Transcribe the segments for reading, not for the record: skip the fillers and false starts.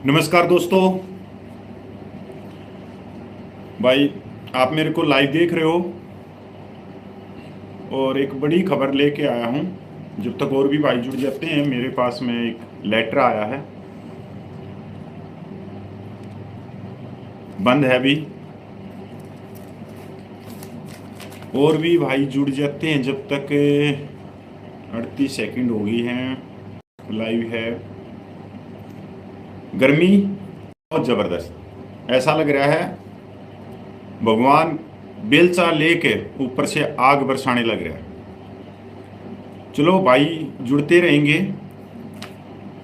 नमस्कार दोस्तों। भाई, आप मेरे को लाइव देख रहे हो और एक बड़ी खबर लेके आया हूँ। जब तक और भी भाई जुड़ जाते हैं, मेरे पास में एक लेटर आया है, बंद है अभी। और भी भाई जुड़ जाते हैं जब तक 38 सेकंड हो गई हैं। लाइव है। गर्मी बहुत ज़बरदस्त, ऐसा लग रहा है भगवान बेलचा लेके ऊपर से आग बरसाने लग रहा है। चलो भाई, जुड़ते रहेंगे।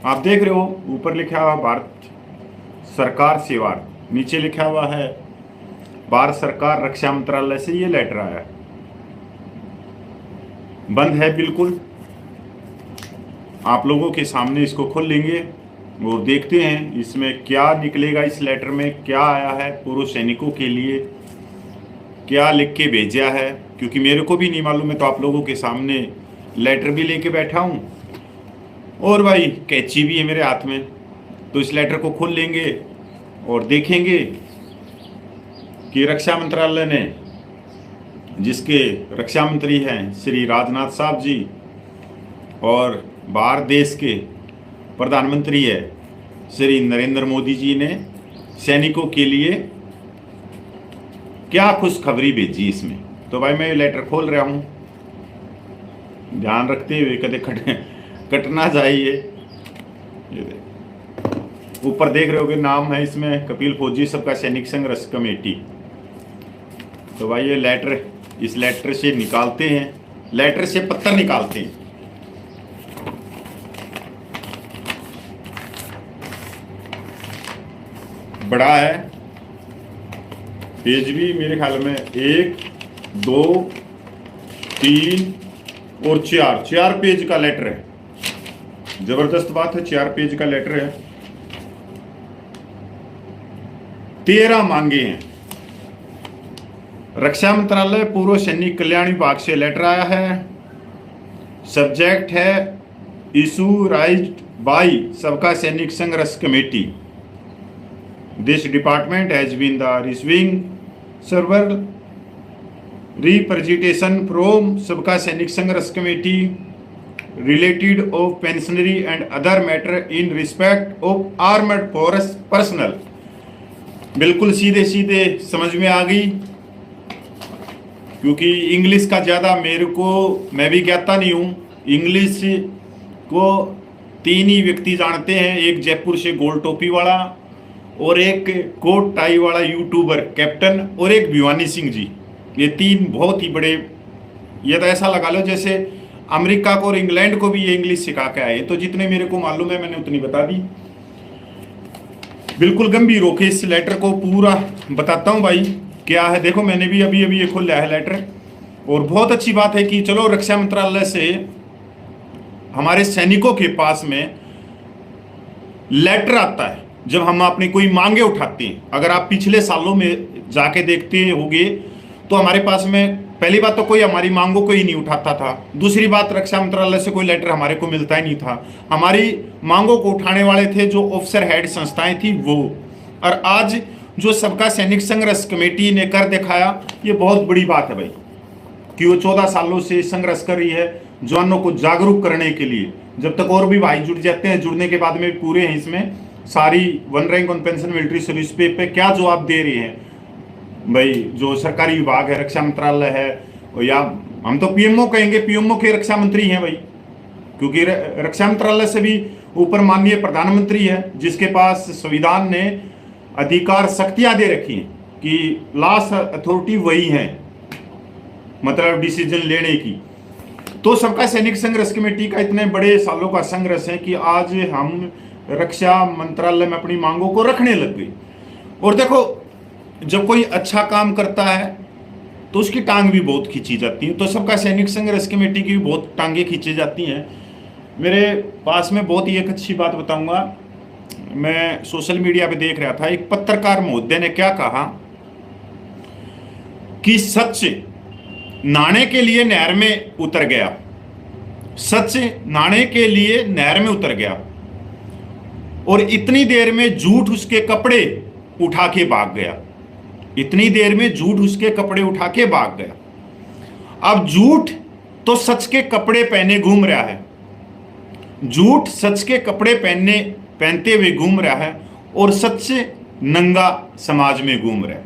आप देख रहे हो ऊपर लिखा हुआ भारत सरकार सेवा, नीचे लिखा हुआ है भारत सरकार रक्षा मंत्रालय से ये लेटर आया है। बंद है बिल्कुल। आप लोगों के सामने इसको खोल लेंगे और देखते हैं इसमें क्या निकलेगा। इस लेटर में क्या आया है, पूर्व सैनिकों के लिए क्या लिख के भेजा है, क्योंकि मेरे को भी नहीं मालूम है। तो आप लोगों के सामने लेटर भी लेके बैठा हूँ और भाई कैंची भी है मेरे हाथ में। तो इस लेटर को खोल लेंगे और देखेंगे कि रक्षा मंत्रालय ने, जिसके रक्षा मंत्री हैं श्री राजनाथ साहब जी और भारत देश के प्रधानमंत्री है श्री नरेंद्र मोदी जी ने, सैनिकों के लिए क्या खुशखबरी भेजी इसमें। तो भाई मैं ये लेटर खोल रहा हूँ, ध्यान रखते हुए कदे कट ना जाए। ये ऊपर देख रहे होगे नाम है इसमें कपिल फौजी सबका सैनिक संघर्ष कमेटी। तो भाई ये लेटर, इस लेटर से निकालते हैं, लेटर से पत्थर निकालते हैं। बड़ा है पेज भी, मेरे ख्याल में 1 2 3 और 4 पेज का लेटर है। जबरदस्त बात है, 4 पेज का लेटर है। 13 मांगे हैं। रक्षा मंत्रालय पूर्व सैनिक कल्याण विभाग से लेटर आया है। सब्जेक्ट है issue राइज्ड bye Sabka Sainik Sangharsh committee. This department has been the receiving several representation from Sabka Sainik Sangharsh committee related of pensionary and other matter in respect of armed force personnel। बिल्कुल सीधे सीधे समझ में आ गई, क्योंकि इंग्लिश का ज़्यादा मेरे को, मैं भी ज्ञाता नहीं हूँ। इंग्लिश को 3 ही व्यक्ति जानते हैं, एक जयपुर से गोल टोपी वाला और एक कोट टाई वाला यूट्यूबर कैप्टन और एक भिवानी सिंह जी। ये 3 बहुत ही बड़े, ये तो ऐसा लगा लो जैसे अमेरिका को और इंग्लैंड को भी ये इंग्लिश सिखा के आए। तो जितने मेरे को मालूम है मैंने उतनी बता दी। बिल्कुल गंभीर होके इस लेटर को पूरा बताता हूँ भाई क्या है। देखो मैंने भी अभी अभी ये खोला है लेटर, और बहुत अच्छी बात है कि चलो रक्षा मंत्रालय से हमारे सैनिकों के पास में लेटर आता है जब हम अपनी कोई मांगे उठाते हैं। अगर आप पिछले सालों में जाके देखते होंगे तो हमारे पास में पहली बात तो कोई हमारी मांगों को ही नहीं उठाता था। दूसरी बात, रक्षा मंत्रालय से कोई लेटर हमारे को मिलता ही नहीं था। हमारी मांगों को उठाने वाले थे जो ऑफिसर हेड संस्थाएं थी वो। और आज जो सबका सैनिक संघर्ष कमेटी ने कर दिखाया, ये बहुत बड़ी बात है भाई, कि वो 14 सालों से संघर्ष कर रही है जवानों को जागरूक करने के लिए। जब तक और भी भाई जुड़ जाते हैं, जुड़ने के बाद में पूरे हैं इसमें सारी 1 rank on pension military service पे क्या जवाब दे रहे हैं भाई। जो सरकारी विभाग है, रक्षा मंत्रालय है, या हम तो पीएमओ कहेंगे, पीएमओ के रक्षा मंत्री हैं भाई, क्योंकि रक्षा मंत्रालय से भी ऊपर माननीय प्रधानमंत्री है, जिसके पास संविधान ने अधिकार शक्तियां दे रखी हैं कि लास्ट अथॉरिटी वही है, मतलब डिसीजन लेने की। तो सबका सैनिक संघर्ष कमेटी का इतने बड़े सालों का संघर्ष है कि आज हम रक्षा मंत्रालय में अपनी मांगों को रखने लग गई। और देखो, जब कोई अच्छा काम करता है तो उसकी टांग भी बहुत खींची जाती है। तो सबका सैनिक संघर्ष कमेटी की भी बहुत टांगें खींची जाती हैं। मेरे पास में बहुत ही एक अच्छी बात बताऊंगा। मैं सोशल मीडिया पे देख रहा था, एक पत्रकार महोदय ने क्या कहा कि सच नाणे के लिए नहर में उतर गया, सच नाणे के लिए नहर में उतर गया। और इतनी देर में झूठ उसके कपड़े उठा के भाग गया। इतनी देर में झूठ उसके कपड़े उठा के भाग गया। अब झूठ तो सच के कपड़े पहने घूम रहा है, झूठ सच के कपड़े पहनते हुए घूम रहा है और सच नंगा समाज में घूम रहा है।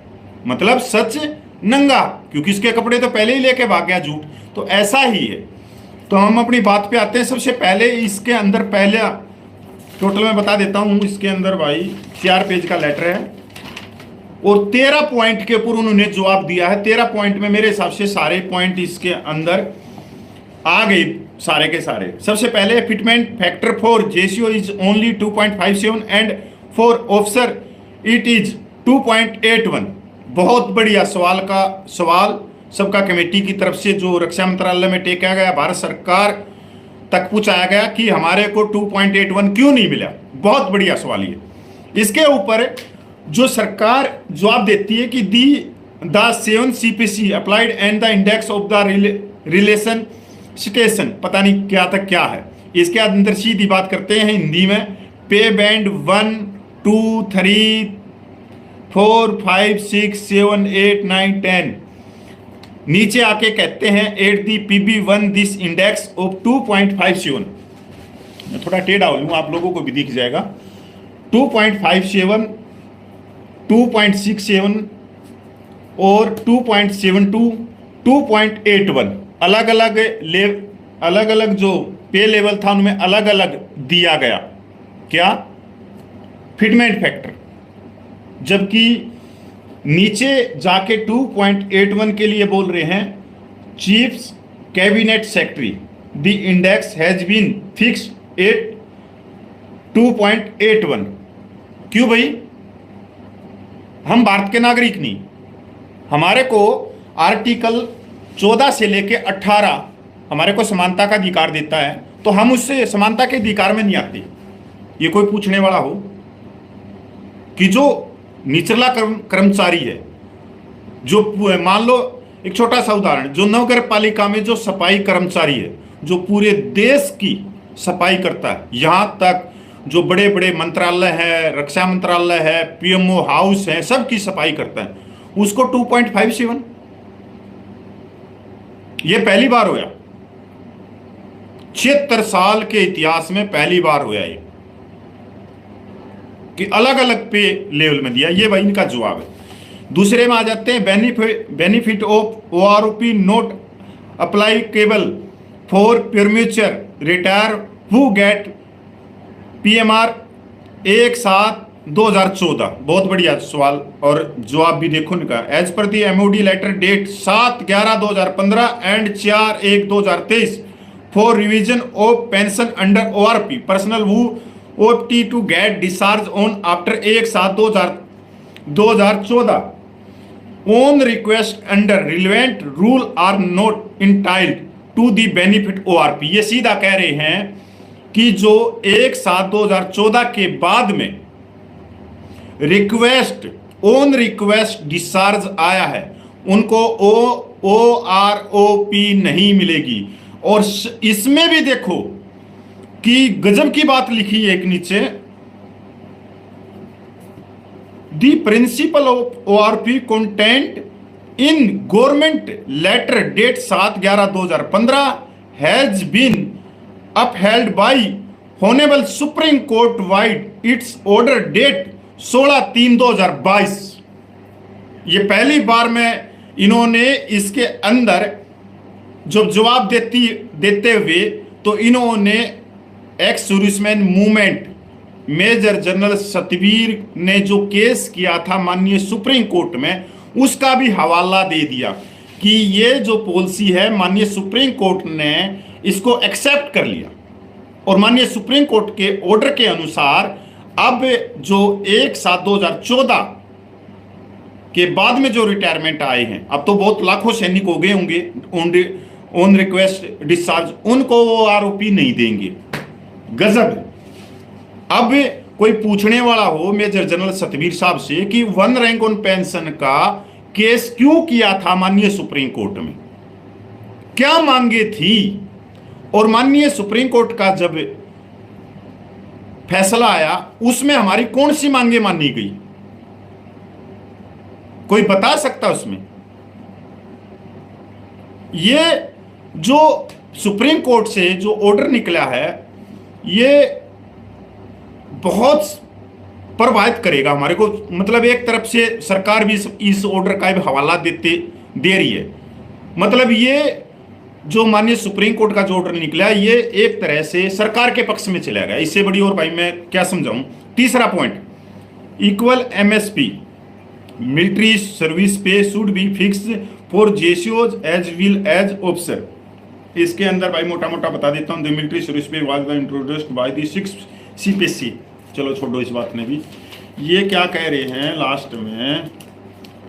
मतलब सच नंगा, क्योंकि इसके कपड़े तो पहले ही लेके भाग गया झूठ। तो ऐसा ही है। तो हम अपनी बात पे आते हैं। सबसे पहले इसके अंदर पहला टोटल मैं बता देता हूं। इसके अंदर भाई 4 पेज का लेटर है और 13 पॉइंट के ऊपर उन्होंने जवाब दिया है। 13 पॉइंट में मेरे हिसाब से सारे पॉइंट इसके अंदर आ गए, सारे के सारे। सबसे पहले fitment factor for JCO is only 2.57 and for officer it is 2.81। बहुत बढ़िया सवाल सबका कमेटी की तरफ से जो रक्षा मंत्रालय में टेका गया, भारत सरकार तक पूछाया गया कि हमारे को 2.81 क्यों नहीं मिला। बहुत बढ़िया सवाल ये। इसके ऊपर जो सरकार जवाब देती है कि the 7 CPC applied and the index of the relation station, पता नहीं क्या तक क्या है। इसके अंदर सीधी बात करते हैं हिंदी में। पे बैंड 1 2 3 4 5 6 7 8 9 10 नीचे आके कहते हैं at the PB1 this index of 2.57। मैं थोड़ा टेढ़ा हो लूँ, आप लोगों को भी दिख जाएगा। 2.57, 2.67 और 2.72, 2.81 अलग अलग जो पे लेवल था उनमें अलग अलग दिया गया। क्या? Fitment factor. जबकि नीचे जाके 2.81 के लिए बोल रहे हैं chief cabinet secretary the index has been fixed at 2.81। क्यों भाई? हम भारत के नागरिक नहीं, हमारे को आर्टिकल 14 से लेके 18 हमारे को समानता का अधिकार देता है, तो हम उससे समानता के अधिकार में नहीं आते। ये कोई पूछने वाला हो कि जो निचला कर्मचारी है, जो मान लो एक छोटा सा उदाहरण, जो नगर पालिका में जो सफाई कर्मचारी है, जो पूरे देश की सफाई करता है, यहां तक जो बड़े बड़े मंत्रालय है, रक्षा मंत्रालय है, PMO हाउस है, सबकी सफाई करता है, उसको 2.57। ये पहली बार हुआ 76 साल के इतिहास में, पहली बार हुआ ये कि अलग अलग पे लेवल में दिया। ये भाई इनका जवाब है। दूसरे में आ जाते हैं benefit of ORP note अप्लाइकेबल for premature retire who get PMR 1/7/2014। बहुत बढ़िया सवाल और जवाब भी देखो इनका। As per the MOD letter date 7/11/2015 and 4/1/2023 for revision of pension under ORP personnel who OPT to get discharge on after 1/7/2014 on request under relevant rule are not entitled to the benefit ORP। ये सीधा कह रहे हैं कि जो 1/7/2014 के बाद में रिक्वेस्ट ऑन रिक्वेस्ट डिस्चार्ज आया है, उनको OROP नहीं मिलेगी। और इसमें भी देखो कि गजब की बात लिखी है एक नीचे, the principle of ORP content in government letter date 7/11/2015 has been upheld by honourable Supreme court vide its order date 16/3/2022। ये पहली बार में इन्होंने इसके अंदर जो जवाब देते हुए तो इन्होंने ex serviceman movement major general Satvir ने जो केस किया था माननीय सुप्रीम कोर्ट में, उसका भी हवाला दे दिया कि ये जो पॉलिसी है माननीय सुप्रीम कोर्ट ने इसको एक्सेप्ट कर लिया। और माननीय सुप्रीम कोर्ट के ऑर्डर के अनुसार अब जो 1/7/2014 के बाद में जो रिटायरमेंट आए हैं, अब तो बहुत लाखों सैनिक हो गए होंगे ऑन रिक्वेस्ट डिस्चार्ज, उनको वो ORP नहीं देंगे। गजब। अब कोई पूछने वाला हो मेजर जनरल सतवीर साहब से कि 1 रैंक ऑन पेंशन का केस क्यों किया था माननीय सुप्रीम कोर्ट में, क्या मांगे थी, और माननीय सुप्रीम कोर्ट का जब फैसला आया उसमें हमारी कौन सी मांगे मानी गई? कोई बता सकता उसमें? ये जो सुप्रीम कोर्ट से जो ऑर्डर निकला है ये बहुत प्रभावित करेगा हमारे को। मतलब एक तरफ से सरकार भी इस ऑर्डर का भी हवाला दे रही है। मतलब ये जो माननीय सुप्रीम कोर्ट का जो ऑर्डर निकला ये एक तरह से सरकार के पक्ष में चला गया। इससे बड़ी और भाई मैं क्या समझाऊं। तीसरा point, equal MSP military service pay should be fixed for जेसीओज एज विल एज ऑफिसर। इसके अंदर भाई मोटा मोटा बता देता हूं। The military service pay was introduced by the 6 CPC. चलो छोड़ो इस बात में भी। ये क्या कह रहे हैं लास्ट में,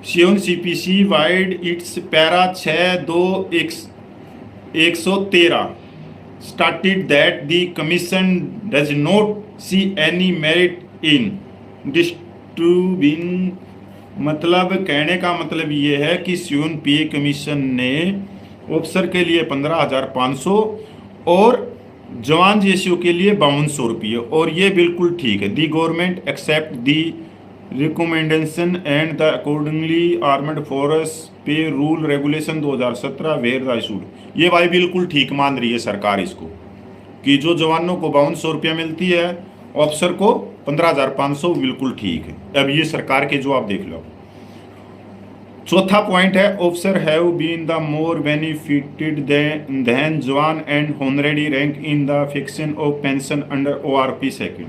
7 CPC wide it's para 6(2)(113 started that the commission does not see any merit in distributing. मतलब कहने का मतलब ये है कि 7 पीए कमीशन ने ऑफिसर के लिए 15,500 और जवान जेसीओ के लिए 5200 रुपये। और ये बिल्कुल ठीक है। The government accept the recommendation and the accordingly armed force pay rule regulation 2017 were the issued. ये भाई बिल्कुल ठीक मान रही है सरकार इसको कि जो जवानों को 5200 रुपया मिलती है ऑफिसर को 15,500, बिल्कुल ठीक है। अब ये सरकार के जो आप देख लो। चौथा पॉइंट है, officer have been the more benefited than jawan and honorary rank in the fixation of pension under ORP second.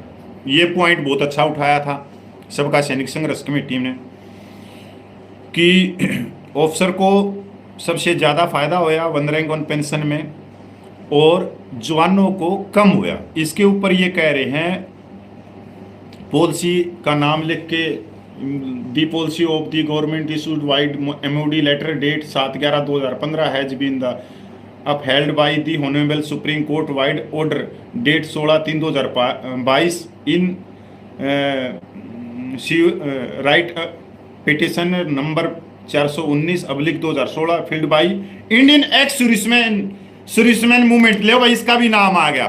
ये पॉइंट बहुत अच्छा उठाया था सबका सैनिक संघर्ष कमेटी ने कि ऑफिसर को सबसे ज़्यादा फायदा होया 1 रैंक 1 पेंशन में और जवानों को कम हुआ। इसके ऊपर ये कह रहे हैं पॉलिसी का नाम लिख के, the policy of the government issued vide MOD letter date 7/11/2015 has been the upheld by the honourable supreme court vide order date 16/3/2022 in writ petition number 419/2016 filed by Indian ex serviceman movement. ले भाई इसका भी नाम आ गया।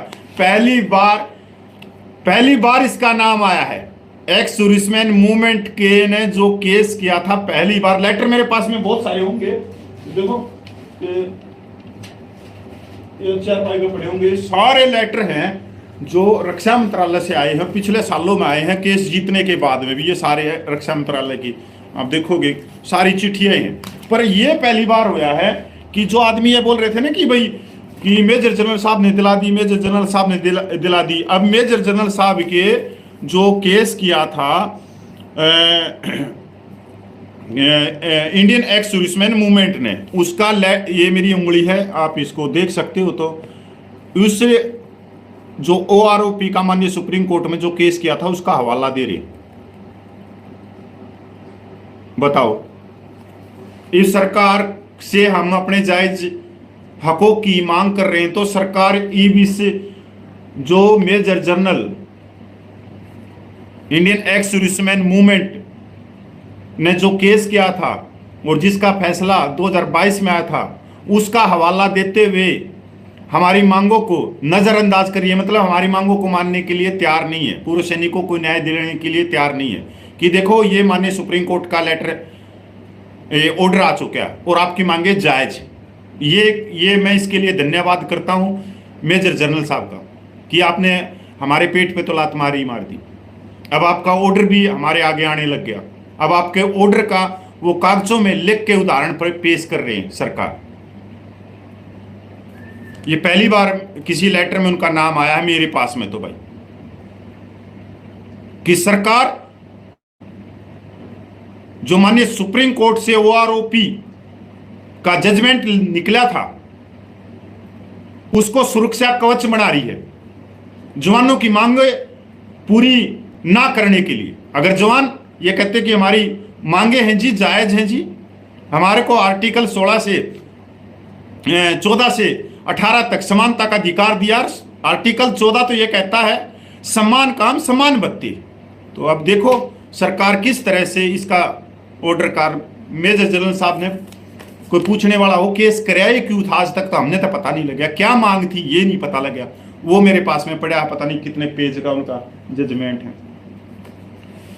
पहली बार इसका नाम आया है। एक्स सर्विसमैन मूवमेंट के ने जो केस किया था पहली बार। लेटर मेरे पास में बहुत सारे होंगे, देखो ये 4-5 पड़े होंगे। सारे लेटर हैं जो रक्षा मंत्रालय से आए हैं, पिछले सालों में आए हैं केस जीतने के बाद में भी। ये सारे रक्षा मंत्रालय की आप देखोगे सारी चिट्ठियां हैं। पर ये पहली बार हुआ है कि जो आदमी ये बोल रहे थे ना कि भाई कि मेजर जनरल साहब ने दिला दी, मेजर जनरल साहब ने दिला दी। अब मेजर जनरल साहब के जो केस किया था इंडियन एक्स सर्विसमैन मूवमेंट ने, उसका ये मेरी उंगली है, आप इसको देख सकते हो। तो उससे जो ओआरओपी का माननीय सुप्रीम कोर्ट में जो केस किया था उसका हवाला दे रहे। बताओ, इस सरकार से हम अपने जायज हकों की मांग कर रहे हैं तो सरकार ईबी से जो major general Indian ex serviceman movement ने जो केस किया था और जिसका फैसला 2022 में आया था उसका हवाला देते हुए हमारी मांगों को नजरअंदाज करिए। मतलब हमारी मांगों को मानने के लिए तैयार नहीं है, पूर्व सैनिकों को न्याय दिलाने के लिए तैयार नहीं है कि देखो ये माननीय सुप्रीम कोर्ट का लेटर ऑर्डर आ चुका है और आपकी मांगे जायज। ये मैं इसके लिए धन्यवाद करता हूं मेजर जनरल साहब का कि आपने हमारे पेट पे तो लात मार दी। अब आपका ऑर्डर भी हमारे आगे आने लग गया। अब आपके ऑर्डर का वो कागजों में लिख के उदाहरण पर पेश कर रहे हैं सरकार। ये पहली बार किसी लेटर में उनका नाम आया है मेरे पास में। तो भाई कि सरकार जो माननीय सुप्रीम कोर्ट से ओआरओपी का जजमेंट निकला था उसको सुरक्षा कवच बना रही है जवानों की मांगे पूरी ना करने के लिए। अगर जवान ये कहते कि हमारी मांगे हैं जी, जायज हैं जी, हमारे को आर्टिकल 14 से 18 तक समानता का अधिकार दिया। आर्टिकल 14 तो ये कहता है समान काम समान बत्ती। तो अब देखो सरकार किस तरह से इसका ऑर्डर कार मेजर जनरल साहब ने, कोई पूछने वाला हो केस कराया क्यों था आज तक तो हमने तो पता नहीं लगा, क्या मांग थी ये नहीं पता लगा। वो मेरे पास में पड़ा है, पता नहीं कितने पेज का उनका जजमेंट है।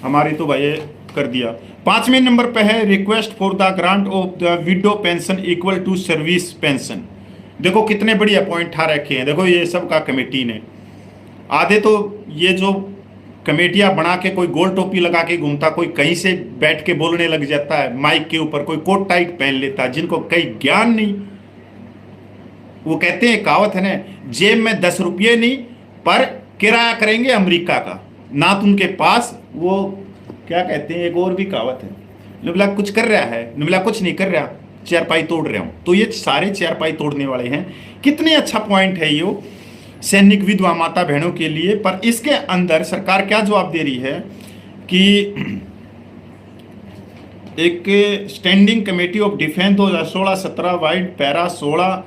हमारी तो भाई कर दिया। 5वें नंबर पे है request for the grant of the widow pension equal to service pension. देखो कितने बढ़िया पॉइंट ठा रखे हैं। देखो ये सब का कमेटी ने, आधे तो ये जो कमेटियां बना के कोई गोल टोपी लगा के घूमता, कोई कहीं से बैठ के बोलने लग जाता है माइक के ऊपर, कोई कोट टाइट पहन लेता है, जिनको कई ज्ञान नहीं। वो कहते हैं, कहावत है ना, जेब में 10 रुपये नहीं पर किराया करेंगे अमेरिका का, ना तो उनके पास वो क्या कहते हैं, एक और भी कहावत है, नुबला कुछ कर रहा है, नुबला कुछ नहीं कर रहा, चारपाई तोड़ रहा हूं। तो ये सारे चारपाई तोड़ने वाले हैं। कितने अच्छा पॉइंट है ये सैनिक विधवा माता बहनों के लिए। पर इसके अंदर सरकार क्या जवाब दे रही है कि एक standing committee of defence 2016-17 vide para 16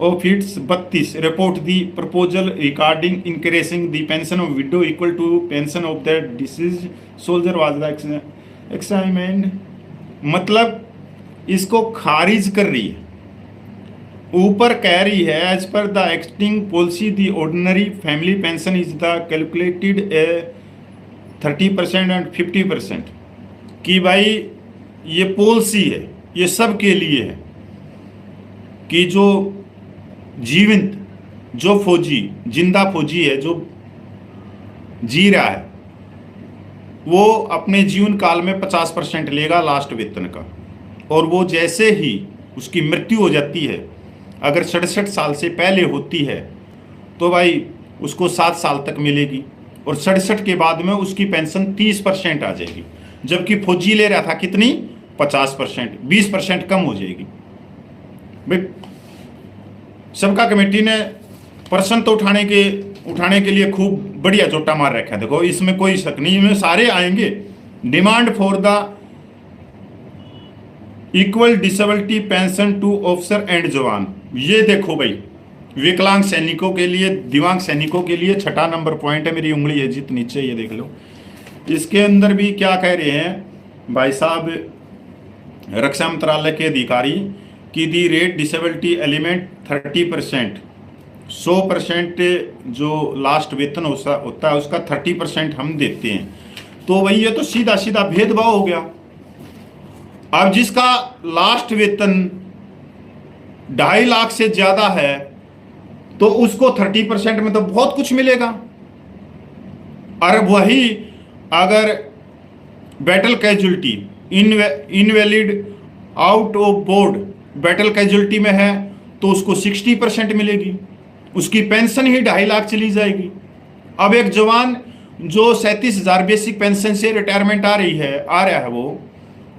of its 32 report the proposal regarding increasing the pension of widow equal to pension of the deceased soldier was the assignment. मतलब इसको खारिज कर रही है। ऊपर कह रही है as per the acting policy the ordinary family pension is the calculated 30% and 50%, कि भाई ये पॉलिसी है, ये सब के लिए है कि जो जीवित, जो फौजी, जिंदा फौजी है, जो जी रहा है, वो अपने जीवन काल में 50% लेगा लास्ट वेतन का। और वो जैसे ही उसकी मृत्यु हो जाती है, अगर 67 साल से पहले होती है तो भाई उसको 7 साल तक मिलेगी, और 67 के बाद में उसकी पेंशन 30% आ जाएगी। जबकि फौजी ले रहा था कितनी, 50%, 20% कम हो जाएगी। भाई सबका कमेटी ने प्रश्न तो उठाने के लिए खूब बढ़िया जोटा मार रखा है। देखो इसमें कोई शक नहीं, इनमें सारे आएंगे। Demand for the equal disability pension to officer and jawan. ये देखो भाई, विकलांग सैनिकों के लिए, दिव्यांग सैनिकों के लिए 6 नंबर पॉइंट है। मेरी उंगली है जित नीचे, ये देख लो। इसके अंदर भी क्या कह रहे हैं भाई साहब रक्षा मंत्रालय के अधिकारी कि दी रेट डिसेबिलिटी एलिमेंट 30%, 100% जो लास्ट वेतन होता है उसका 30% हम देते हैं। तो भाई ये तो सीधा सीधा भेदभाव हो गया। अब जिसका लास्ट वेतन 2.5 लाख से ज्यादा है तो उसको 30% में तो बहुत कुछ मिलेगा। और वही अगर battle casualty, invalid, out of board battle casualty में है तो उसको 60% मिलेगी, उसकी पेंशन ही 2.5 लाख चली जाएगी। अब एक जवान जो 37,000 बेसिक पेंशन से रिटायरमेंट आ रहा है वो,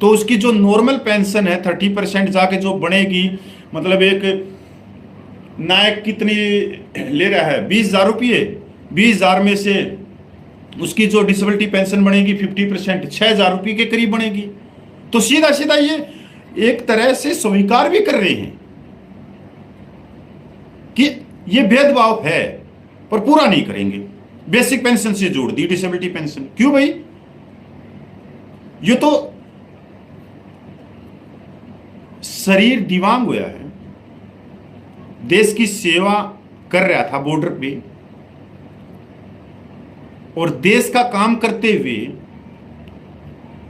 तो उसकी जो नॉर्मल पेंशन है 30% जाके जो बनेगी, मतलब एक नायक कितनी ले रहा है, 20,000 रुपये, 20,000 में से उसकी जो डिसेबिलिटी पेंशन बनेगी 50%, 6,000 रुपये के करीब बनेगी। तो सीधा सीधा ये एक तरह से स्वीकार भी कर रहे हैं कि ये भेदभाव है, पर पूरा नहीं करेंगे। बेसिक पेंशन से जोड़ दी डिसेबिलिटी पेंशन। क्यों भाई, ये तो शरीर दिव्यांग हुआ है, देश की सेवा कर रहा था बॉर्डर पे, और देश का काम करते हुए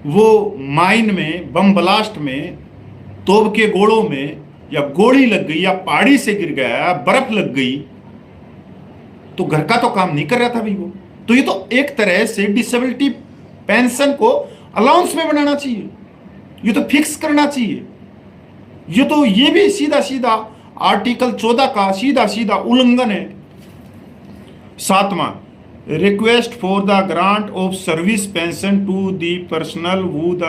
वो माइन में, बम ब्लास्ट में, तोप के गोलों में, या गोली लग गई, या पहाड़ी से गिर गया, या बर्फ लग गई, तो घर का तो काम नहीं कर रहा था भाई वो। तो ये तो एक तरह से डिसेबिलिटी पेंशन को अलाउंस में बनाना चाहिए, ये तो फिक्स करना चाहिए। ये भी सीधा सीधा आर्टिकल 14 का सीधा सीधा उल्लंघन है। 7वां, request for the grant of service pension to the personnel who the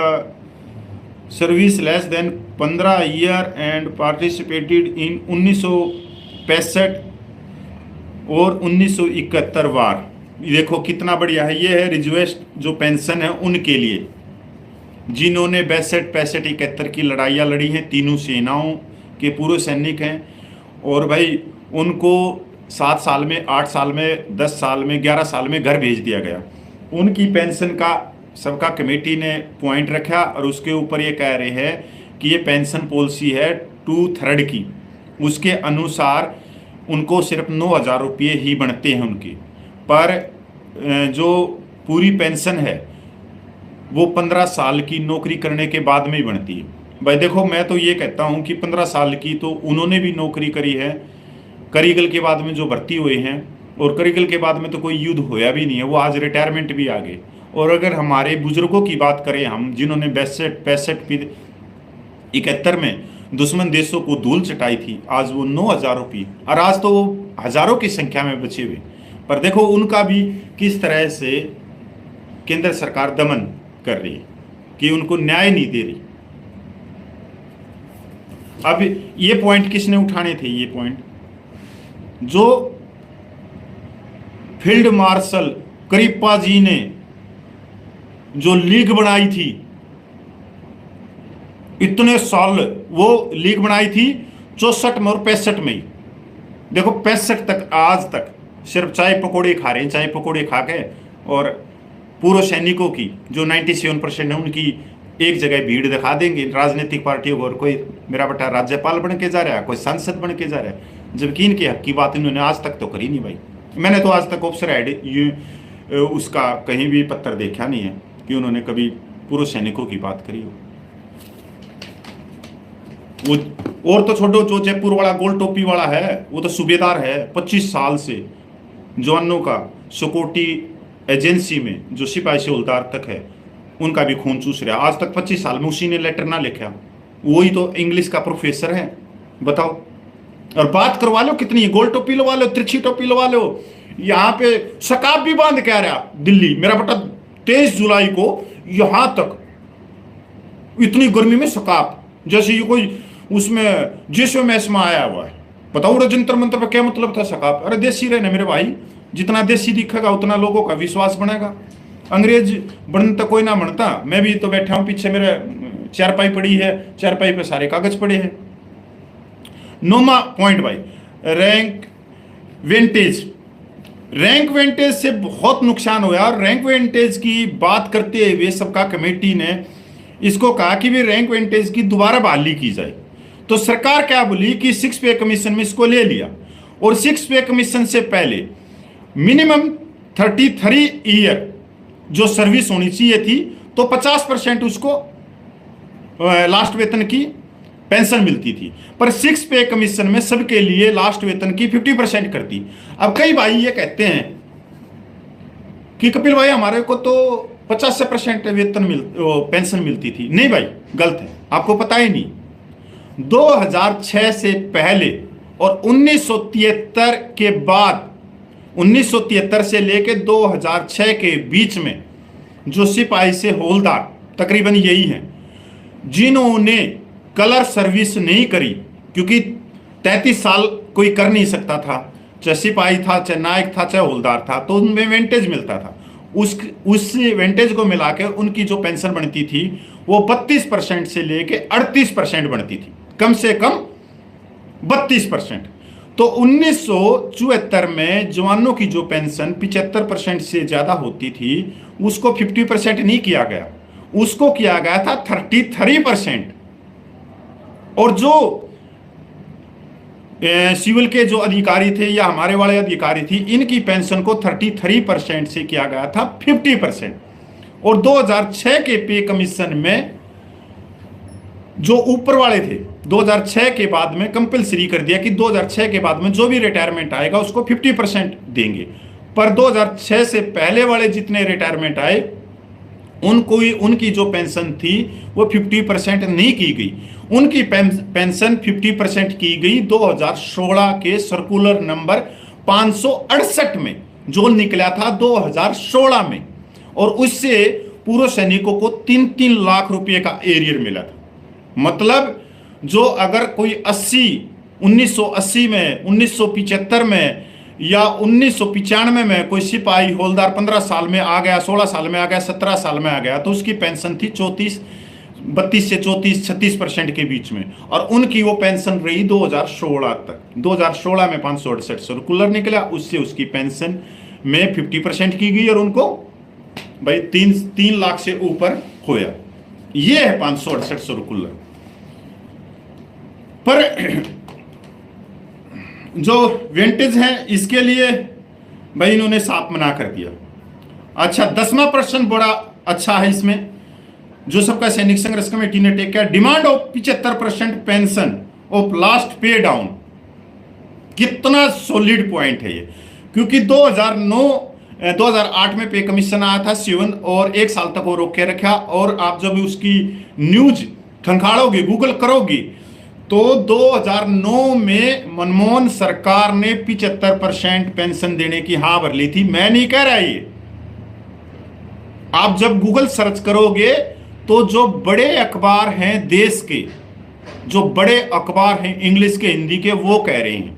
service less than 15 year and participated in 1965 और 1971 वार। देखो कितना बढ़िया है। ये है रिजर्वेस्ट जो पेंशन है उनके लिए, जिन्होंने 62, 65, 71 की लड़ाइयाँ लड़ी हैं, तीनों सेनाओं के पूर्व सैनिक हैं, और भाई उनको 7 साल में, 8 साल में, 10 साल में, 11 साल में घर भेज दिया गया। उनकी पेंशन का सबका कमेटी ने पॉइंट रखा, और उसके ऊपर ये कह रहे हैं कि ये पेंशन पॉलिसी है 2/3 की। उसके अनुसार उनको सिर्फ 9,000 रुपये ही बनते हैं उनके, पर जो पूरी पेंशन है वो 15 साल की नौकरी करने के बाद में ही बनती है। भाई देखो, मैं तो ये कहता हूँ कि 15 साल की तो उन्होंने भी नौकरी करी है, करीगल के बाद में जो भर्ती हुए हैं, और करीगल के बाद में तो कोई युद्ध होया भी नहीं है, वो आज रिटायरमेंट भी आ गए। और अगर हमारे बुजुर्गों की बात करें हम, जिन्होंने 62-65-71 में दुश्मन देशों को धूल चटाई थी, आज वो 9,000 रुपये, और आज तो वो हजारों की संख्या में बचे हुए। पर देखो उनका भी किस तरह से केंद्र सरकार दमन कर रही है कि उनको न्याय नहीं दे रही। अब ये पॉइंट किसने उठाने थे? ये पॉइंट जो फील्ड मार्शल करिप्पा जी ने जो लीग बनाई थी, इतने साल वो लीग बनाई थी 64 में और 65 में ही। देखो 65 तक, आज तक सिर्फ चाय पकौड़े खा रहे हैं, चाय पकौड़े खा के, और पूर्व सैनिकों की जो 97% है उनकी एक जगह भीड़ दिखा देंगे राजनीतिक पार्टियों को, और कोई मेरा बेटा राज्यपाल बन के जा रहा है, कोई सांसद बन के जा रहा है, जबकि इनके हक की बात इन्होंने आज तक तो करी नहीं। भाई मैंने तो आज तक ऑफिसर हेड ये उसका कहीं भी पत्र देखा नहीं है कि उन्होंने कभी पूर्व सैनिकों की बात करी हो। वो और तो छोड़ो, जो जयपुर वाला गोल टोपी वाला है वो तो सूबेदार है, 25 साल से जवानों का सिक्योरिटी एजेंसी में जो सिपाही से हवलदार तक है उनका भी खून चूस रहा। आज तक 25 साल में उसी ने लेटर ना लिखा, वही तो इंग्लिश का प्रोफेसर है। बताओ, और बात करवा लो कितनी, गोल टोपी लगा लो, तिरछी टोपी लगा लो, यहाँ पे सकाब भी बांध के आ रहा दिल्ली। मेरा बेटा 23 जुलाई को यहां तक इतनी गर्मी में सकाब, जैसे ये कोई उसमें जिसमें मैस में आया हुआ है। बताओ जंतर मंतर पर क्या मतलब था सकाब? अरे देसी रहने मेरे भाई, जितना देसी दिखेगा उतना लोगों का विश्वास बनेगा। अंग्रेज बनता कोई ना बनता, मैं भी तो बैठा हूं पीछे, मेरे चारपाई पड़ी है, चारपाई पे सारे कागज पड़े हैं। 9वां पॉइंट भाई, रैंक वेंटेज। रैंक वेंटेज से बहुत नुकसान हुआ, और रैंक वेंटेज की बात करते हुए सबका कमेटी ने इसको कहा कि भी रैंक वेंटेज की दोबारा बहाली की जाए। तो सरकार क्या बोली कि 6 पे कमीशन में इसको ले लिया, और 6 पे कमीशन से पहले मिनिमम 33 ईयर जो सर्विस होनी चाहिए थी, तो 50% उसको लास्ट वेतन की पेंशन मिलती थी। पर 6 पे कमीशन में सबके लिए लास्ट वेतन की 50% कर दी। अब कई भाई ये कहते हैं कि कपिल भाई हमारे को तो 50% वेतन पेंशन मिलती थी। नहीं भाई, गलत है, आपको पता ही नहीं। 2006 से पहले और 1973 के बाद, 1973 से लेके 2006 के बीच में जो सिपाही से हवलदार तकरीबन यही हैं जिन्होंने कलर सर्विस नहीं करी, क्योंकि 33 साल कोई कर नहीं सकता था, चाहे सिपाही था, चाहे नायक था, चाहे हवलदार था, तो उनमें वेंटेज मिलता था। उस वेंटेज को मिला के उनकी जो पेंशन बनती थी वो 32% से लेके 38% बनती थी, कम से कम 32%। तो 1974 में जवानों की जो पेंशन 75% से ज्यादा होती थी, उसको 50% नहीं किया गया, उसको किया गया था 33%। और जो सिविल के जो अधिकारी थे या हमारे वाले अधिकारी थी, इनकी पेंशन को 33% से किया गया था 50%। और 2006 के पे कमीशन में जो ऊपर वाले थे, 2006 के बाद में कंपलसरी कर दिया कि 2006 के बाद में जो भी रिटायरमेंट आएगा उसको 50% देंगे। पर 2006 से पहले वाले जितने रिटायरमेंट आए उनको उनकी जो पेंशन थी वो 50% नहीं की गई, उनकी पेंशन 50% की गई 2016 के सर्कुलर नंबर 568 में, जो निकला था 2016 में। और उससे पूर्व सैनिकों को 3-3 लाख रुपए का एरियर मिला था। मतलब जो अगर कोई 1980 में, 1975 में या 1995 में कोई सिपाही हवलदार 15 साल में आ गया, 16 साल में आ गया, 17 साल में आ गया, तो उसकी पेंशन थी 32 से 36% के बीच में। और उनकी वो पेंशन रही 2016 तक। 2016 में 568 सर्कुलर निकला, उससे उसकी पेंशन में 50% की गई और उनको भाई 3 लाख से ऊपर होया। ये है 568 सर्कुलर। पर जो वेंटेज है इसके लिए भाई इन्होंने साफ मना कर दिया। अच्छा, 10वां प्रश्न बड़ा अच्छा है इसमें, जो सबका सैनिक संघर्ष कमेटी ने टेक किया, demand of 75% pension of last पे डाउन। कितना सॉलिड पॉइंट है ये, क्योंकि 2008 में पे कमीशन आया था 7 और 1 साल तक वो रोक के रखा। और आप जब उसकी न्यूज खंगालोगे, गूगल करोगे, तो 2009 में मनमोहन सरकार ने 75% पेंशन देने की हाँ भर ली थी। मैं नहीं कह रहा ये, आप जब गूगल सर्च करोगे तो जो बड़े अखबार हैं देश के, जो बड़े अखबार हैं इंग्लिश के हिंदी के, वो कह रहे हैं।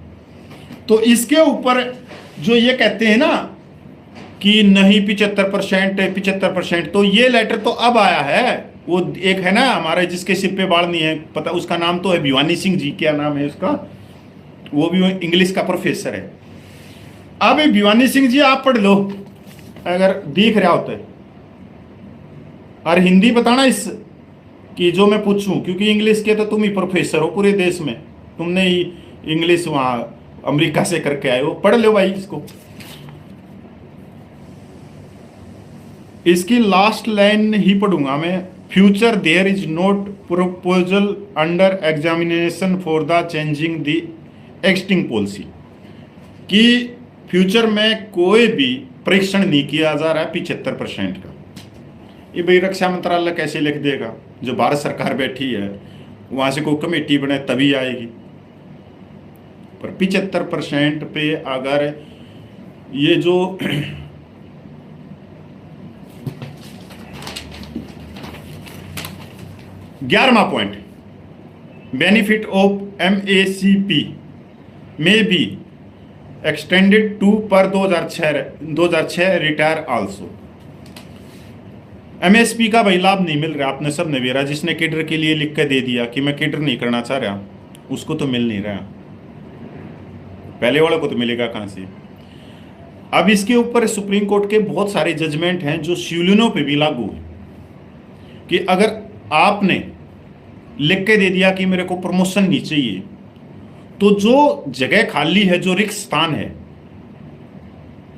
तो इसके ऊपर जो ये कहते हैं ना कि नहीं 75%, तो ये लेटर तो अब आया है। वो एक है ना हमारे जिसके सिर पे बाल नहीं है, पता उसका नाम तो है भिवानी सिंह जी, क्या नाम है उसका, वो भी इंग्लिश का प्रोफेसर है। अब भिवानी सिंह जी आप पढ़ लो अगर दिख रहा होता है, और हिंदी बताना इस कि जो मैं पूछूं, क्योंकि इंग्लिश के तो तुम ही प्रोफेसर हो पूरे देश में, तुमने ही इंग्लिश वहां अमेरिका से करके आए हो, पढ़ लो भाई इसको। इसकी लास्ट लाइन ही पढ़ूंगा मैं। Future there is not proposal under examination for the changing the existing policy, कि फ्यूचर में कोई भी परीक्षण नहीं किया जा रहा है 75% का। ये भाई रक्षा मंत्रालय कैसे लिख देगा, जो भारत सरकार बैठी है वहां से कोई कमेटी बने तभी आएगी। पर 75% पे अगर ये जो 11वां पॉइंट, बेनिफिट ऑफ MACP में बी एक्सटेंडेड टू पर 2006 रिटायर आल्सो। MSP का भाई लाभ नहीं मिल रहा, आपने सब नवेरा, जिसने केडर के लिए लिख के दे दिया कि मैं केडर नहीं करना चाह रहा, उसको तो मिल नहीं रहा, पहले वाले को तो मिलेगा कहां से। अब इसके ऊपर सुप्रीम कोर्ट के बहुत सारे जजमेंट हैं जो सिविलियनों पे भी लागू है, कि अगर आपने लिख के दे दिया कि मेरे को प्रमोशन नहीं चाहिए, तो जो जगह खाली है, जो रिक्त स्थान है,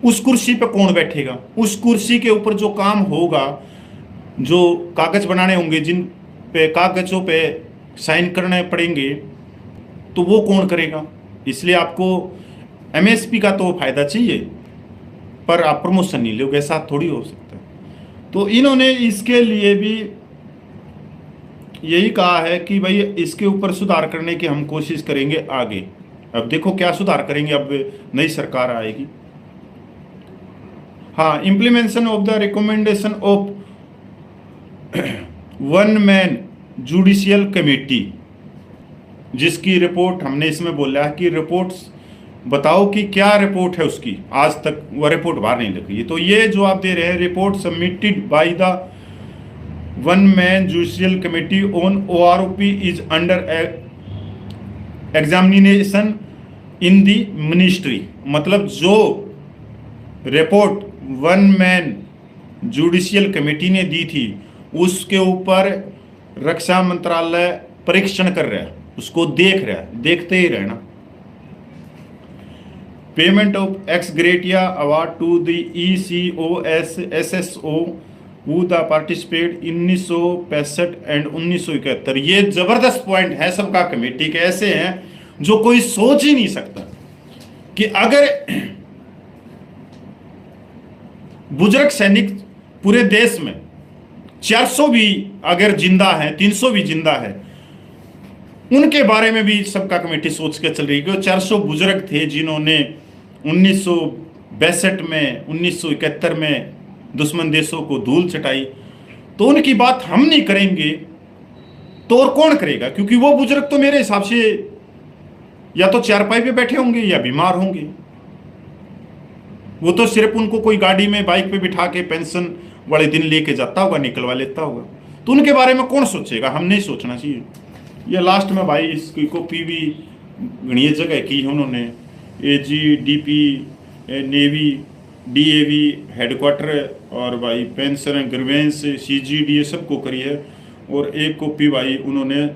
उस कुर्सी पे कौन बैठेगा, उस कुर्सी के ऊपर जो काम होगा, जो कागज बनाने होंगे, जिन पे कागजों पे साइन करने पड़ेंगे, तो वो कौन करेगा। इसलिए आपको MSP का तो फायदा चाहिए, पर आप प्रमोशन नहीं लोगे, ऐसा थोड़ी हो सकता है। तो इन्होंने इसके लिए भी यही कहा है कि भाई इसके ऊपर सुधार करने की हम कोशिश करेंगे आगे। अब देखो क्या सुधार करेंगे, अब नई सरकार आएगी। हाँ, implementation of the recommendation of 1 man judicial committee, जिसकी रिपोर्ट हमने इसमें बोला है कि रिपोर्ट्स बताओ कि क्या रिपोर्ट है उसकी, आज तक वह रिपोर्ट बाहर नहीं लगी है। तो ये जो आप दे रहे हैं, report submitted by the 1 man judicial committee on OROP is under examination in the ministry. मतलब जो रिपोर्ट 1 मैन जुडिशियल कमेटी ने दी थी, उसके ऊपर रक्षा मंत्रालय परीक्षण कर रहा है, उसको देख रहा है, देखते ही रहना। Payment of ex gratia award to the ECOS SSO who the participate 1965 and 1971। ये जबरदस्त पॉइंट है सबका कमेटी के, ऐसे हैं जो कोई सोच ही नहीं सकता कि अगर बुजुर्ग सैनिक पूरे देश में 400 भी अगर जिंदा है, 300 भी जिंदा है, उनके बारे में भी सबका कमेटी सोच के चल रही है कि 400 बुजुर्ग थे जिन्होंने 1962 में, 1971 में दुश्मन देशों को धूल चटाई। तो उनकी बात हम नहीं करेंगे तो और कौन करेगा, क्योंकि वो बुजुर्ग तो मेरे हिसाब से या तो चारपाई पे बैठे होंगे या बीमार होंगे। वो तो सिर्फ उनको कोई गाड़ी में बाइक पे बिठा के पेंशन वाले दिन लेके जाता होगा, निकलवा लेता होगा। तो उनके बारे में कौन सोचेगा, हम नहीं सोचना चाहिए। ये लास्ट में भाई इसकी कॉपी भी गणीय जगह की है उन्होंने, AGDP नेवी DAV हेडक्वार्टर और भाई पेंशन ग्रीवेंस CGD सबको करी है, और एक कॉपी भाई उन्होंने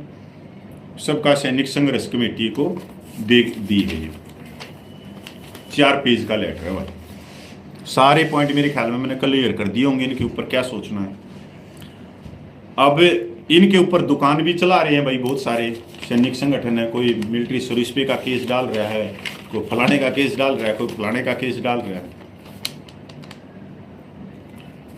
सबका सैनिक संघर्ष कमेटी को दे दी है। 4 पेज का लेटर है भाई। सारे पॉइंट मेरे ख्याल में मैंने क्लियर कर दिए होंगे इनके ऊपर क्या सोचना है। अब इनके ऊपर दुकान भी चला रहे हैं भाई बहुत सारे सैनिक संगठन है। कोई मिलिट्री सर्विस पे का केस डाल रहा है, कोई फलाने का केस डाल रहा है, कोई फलाने का केस डाल रहा है।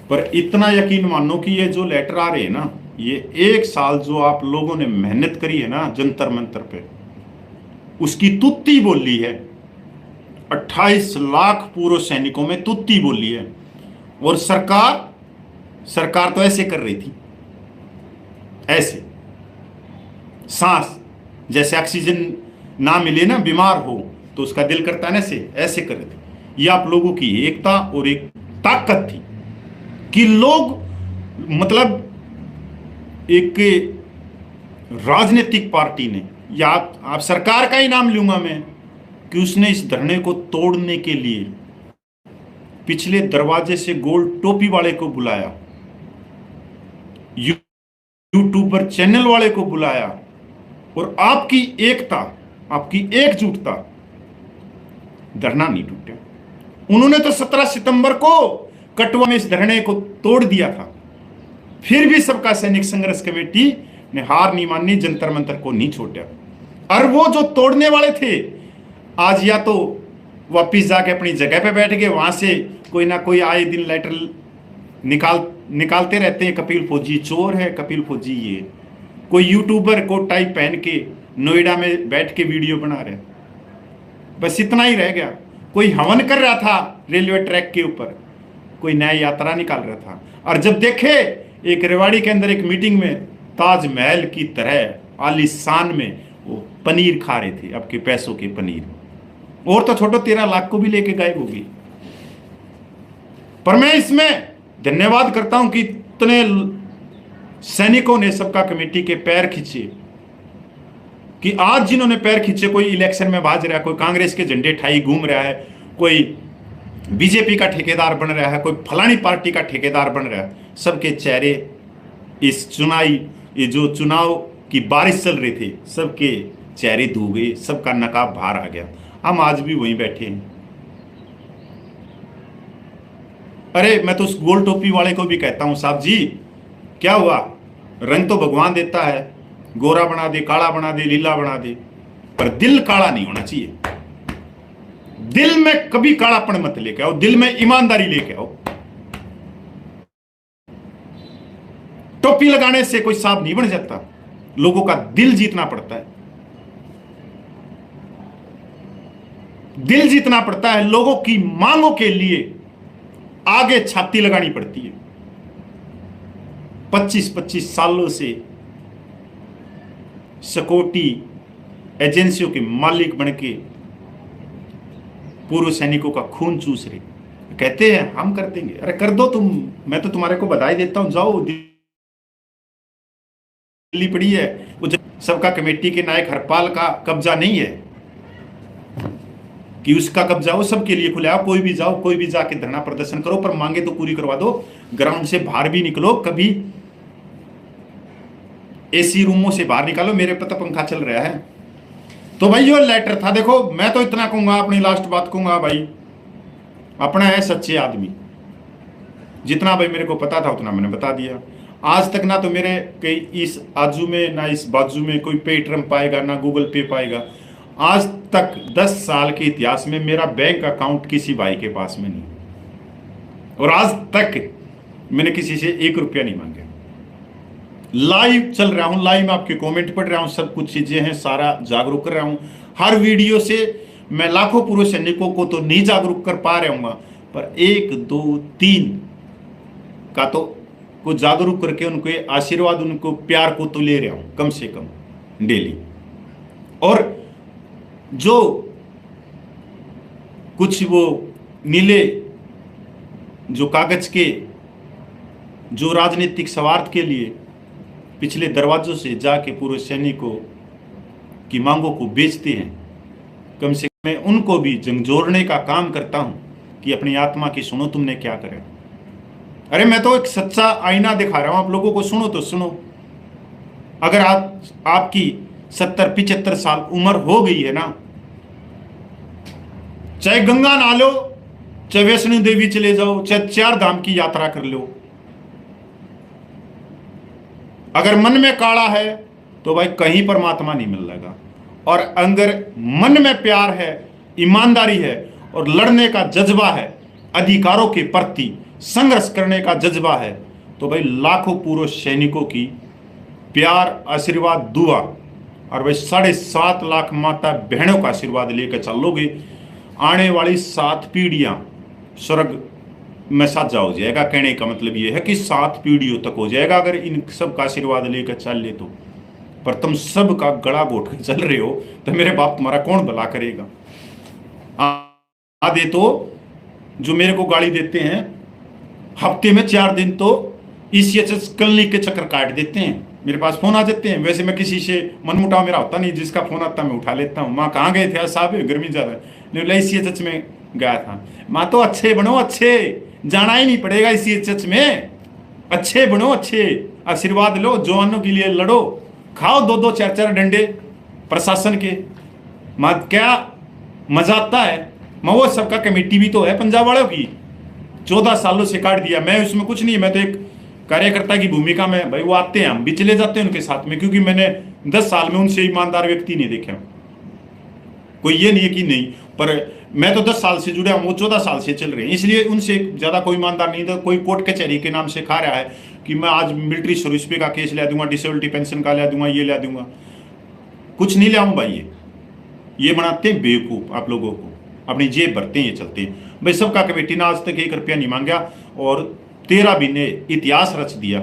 पर इतना यकीन मानो कि ये जो लेटर आ रहे हैं ना, ये 1 साल जो आप लोगों ने मेहनत करी है ना जंतर मंतर पे, उसकी तुत्ती बोली है। 28 लाख पूर्व सैनिकों में तुत्ती बोली है। और सरकार तो ऐसे कर रही थी, ऐसे सांस जैसे ऑक्सीजन ना मिले ना, बीमार हो तो उसका दिल करता है ना, ऐसे कर रहे थे। ये आप लोगों की एकता और एक ताकत थी कि लोग, मतलब एक राजनीतिक पार्टी ने, या आप सरकार का ही नाम लूंगा मैं, कि उसने इस धरने को तोड़ने के लिए पिछले दरवाजे से गोल टोपी वाले को बुलाया, यूट्यूबर चैनल वाले को बुलाया, और आपकी एकता, आपकी एकजुटता, धरना नहीं टूटा। उन्होंने तो 17 सितंबर को कटवा में इस धरने को तोड़ दिया था, फिर भी सबका सैनिक संघर्ष कमेटी ने हार नहीं मानी, जंतर मंतर को नहीं छोड़ा। और वो जो तोड़ने वाले थे आज या तो वापिस जाके अपनी जगह पे बैठ गए, वहां से कोई ना कोई आए दिन लेटर निकालते रहते हैं, कपिल फौजी चोर है, कपिल फौजी ये। कोई यूट्यूबर को टाइप पहन के नोएडा में बैठ के वीडियो बना रहे, बस इतना ही रह गया। कोई हवन कर रहा था रेलवे ट्रैक के ऊपर, कोई नया यात्रा निकाल रहा था। और जब देखे एक रेवाड़ी के अंदर एक मीटिंग में ताजमहल की तरह आलीशान में वो पनीर खा रहे थे, आपके पैसों के पनीर, और तो छोटो 13 लाख को भी लेके गायब होगी। पर मैं इसमें धन्यवाद करता हूं कि इतने सैनिकों ने सबका कमेटी के पैर खींचे, कि आज जिन्होंने पैर खींचे, कोई इलेक्शन में भाज रहा है, कोई कांग्रेस के झंडे ठाई घूम रहा है, कोई बीजेपी का ठेकेदार बन रहा है, कोई फलानी पार्टी का ठेकेदार बन रहा है, सबके चेहरे इस ये जो चुनाव की बारिश चल रही थी, सबके चेहरे धो गए, सबका नकाब बाहर आ गया। हम आज भी वहीं बैठे हैं। अरे मैं तो उस गोल टोपी वाले को भी कहता हूं, साहब जी क्या हुआ, रंग तो भगवान देता है, गोरा बना दे, काला बना दे, लीला बना दे, पर दिल काला नहीं होना चाहिए। दिल में कभी कालापन मत लेके आओ, दिल में ईमानदारी लेके आओ। टोपी लगाने से कोई सांप नहीं बन जाता, लोगों का दिल जीतना पड़ता है। दिल जीतना पड़ता है, लोगों की मांगों के लिए आगे छाती लगानी पड़ती है। 25-25 सालों से सिक्योरिटी एजेंसियों के मालिक बनके पूर्व सैनिकों का खून चूस रहे, कहते हैं हम कर देंगे। अरे कर दो तुम, मैं तो तुम्हारे को बधाई देता हूं, जाओ, दिल्ली पड़ी है। वो सबका कमेटी के नायक हरपाल का कब्जा नहीं है कि उसका कब्जा हो, सबके लिए खुले। आप कोई भी जाओ, कोई भी जाके धरना प्रदर्शन करो, पर मांगे तो पूरी करवा दो। ग्राउंड से बाहर भी निकलो, कभी एसी रूमों से बाहर निकालो, मेरे पे तो पंखा चल रहा है। तो भाई ये लेटर था। देखो मैं तो इतना कहूंगा, अपनी लास्ट बात कहूंगा भाई, अपना है सच्चे आदमी, जितना भाई मेरे को पता था उतना मैंने बता दिया। आज तक ना तो मेरे कई इस आजू में ना इस बाजू में कोई पेटीएम पाएगा, ना गूगल पे पाएगा। आज तक 10 साल के इतिहास में मेरा बैंक अकाउंट किसी भाई के पास में नहीं, और आज तक मैंने किसी से 1 रुपया नहीं मांगा। लाइव चल रहा हूं, लाइव में आपके कमेंट पढ़ रहा हूं, सब कुछ चीजें हैं, सारा जागरूक कर रहा हूं। हर वीडियो से मैं लाखों पूर्व सैनिकों को तो नहीं जागरूक कर पा रहा हूं, पर 1, 2, 3 का तो को जागरूक करके उनके आशीर्वाद, उनको प्यार को तो ले रहा हूं कम से कम डेली। और जो कुछ वो नीले जो कागज के जो राजनीतिक स्वार्थ के लिए पिछले दरवाजों से जाके पूर्व सैनिकों की मांगों को बेचते हैं, कम से कम मैं उनको भी झंझोरने का काम करता हूं कि अपनी आत्मा की सुनो, तुमने क्या करा। अरे मैं तो एक सच्चा आईना दिखा रहा हूं आप लोगों को, सुनो तो सुनो। अगर आपकी 70-75 साल उम्र हो गई है ना, चाहे गंगा नहा लो, चाहे वैष्णो देवी चले जाओ, चाहे 4 धाम की यात्रा कर लो, अगर मन में काड़ा है तो भाई कहीं परमात्मा नहीं मिल लगा। और अगर मन में प्यार है, ईमानदारी है और लड़ने का जज्बा है, अधिकारों के प्रति संघर्ष करने का जज्बा है, तो भाई लाखों पूर्व सैनिकों की प्यार, आशीर्वाद, दुआ और भाई 7.5 लाख माता बहनों का आशीर्वाद लेकर चलोगे, आने वाली 7 पीढ़ियां स्वर्ग में साझा हो जाएगा। कहने का मतलब यह है कि 7 पीढ़ियों तक हो जाएगा अगर इन सब का आशीर्वाद लेकर चल ले तो। पर तुम सब का गला घोट कर चल रहे हो तो मेरे बाप तुम्हारा कौन भला करेगा। आधे तो जो मेरे को गाली देते हैं, हफ्ते में 4 दिन तो ECHS क्लिनिक के चक्कर काट देते हैं, मेरे पास फोन आ जाते हैं। वैसे मैं किसी से मनमुटाव मेरा होता नहीं, जिसका फोन आता मैं उठा लेता हूँ। माँ कहाँ गए थे साहब, गर्मी ज्यादा है, ECHS में गया था। माँ तो अच्छे बनो, अच्छे जाना ही नहीं पड़ेगा ECHS में, अच्छे बनो, अच्छे आशीर्वाद लो, जवानों के लिए लड़ो, खाओ 2-2 4-4 डंडे प्रशासन के। माँ क्या मजा आता है। माँ वो सबका कमेटी भी तो है पंजाब वालों की, 14 सालों से काट दिया। मैं उसमें कुछ नहीं, मैं तो एक कार्यकर्ता की भूमिका में, भाई वो आते हैं हम भी चले जाते हैं उनके साथ में, क्योंकि मैंने 10 साल में उनसे ईमानदार व्यक्ति नहीं देखा। कोई ये नहीं है कि नहीं, पर मैं तो 10 साल से जुड़ा हूँ, वो 14 साल से चल रहे हैं, इसलिए उनसे ज्यादा कोई ईमानदार नहीं था। कोई कोर्ट कचहरी के नाम से खा रहा है कि मैं आज मिलिट्री सर्विस पे का केस ला दूंगा, डिसेबिलिटी पेंशन का ला दूंगा, ये ला दूंगा। कुछ नहीं लाऊं भाई, ये बनाते हैं बेवकूफ आप लोगों को, अपनी जेब भरते हैं, ये चलते हैं। भाई सबका कमेटी ने आज तक 1 रुपया नहीं मांगा और 13 भी ने इतिहास रच दिया,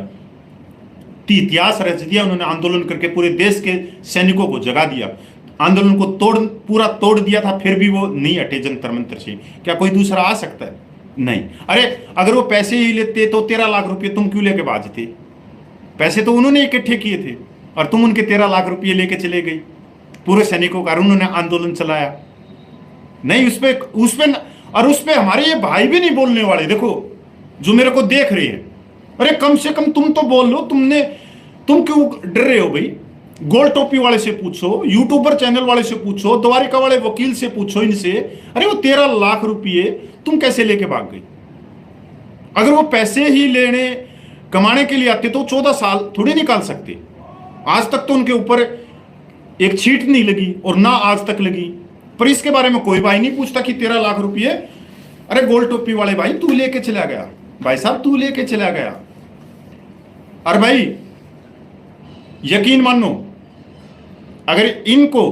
इतिहास रच दिया। उन्होंने आंदोलन करके पूरे देश के सैनिकों को जगा दिया, आंदोलन को पूरा तोड़ दिया था, फिर भी वो नहीं हटे जंतर मंतर से। क्या कोई दूसरा आ सकता है? नहीं। अरे अगर वो पैसे ही लेते तो 13 लाख रुपए तुम क्यों लेके भाजते? पैसे तो उन्होंने इकट्ठे किए थे और तुम उनके 13 लाख रुपये लेके चले गई पूरे सैनिकों का। उन्होंने आंदोलन चलाया नहीं उस पे हमारे ये भाई भी नहीं बोलने वाले, देखो जो मेरे को देख रहे हैं। अरे कम से कम तुम तो बोल लो, तुम क्यों डर रहे हो भाई? गोल टोपी वाले से पूछो, यूट्यूबर चैनल वाले से पूछो, द्वारिका वाले वकील से पूछो, इनसे। अरे वो 13 लाख रुपये तुम कैसे लेके भाग गई? अगर वो पैसे ही लेने कमाने के लिए आते तो 14 साल थोड़ी निकाल सकते। आज तक तो उनके ऊपर एक छीट नहीं लगी और ना आज तक लगी, पर इसके बारे में कोई भाई नहीं पूछता कि 13 लाख रुपये अरे गोल टोपी वाले भाई तू लेके चला गया, भाई साहब तू लेके चला गया। और भाई यकीन मानो, अगर इनको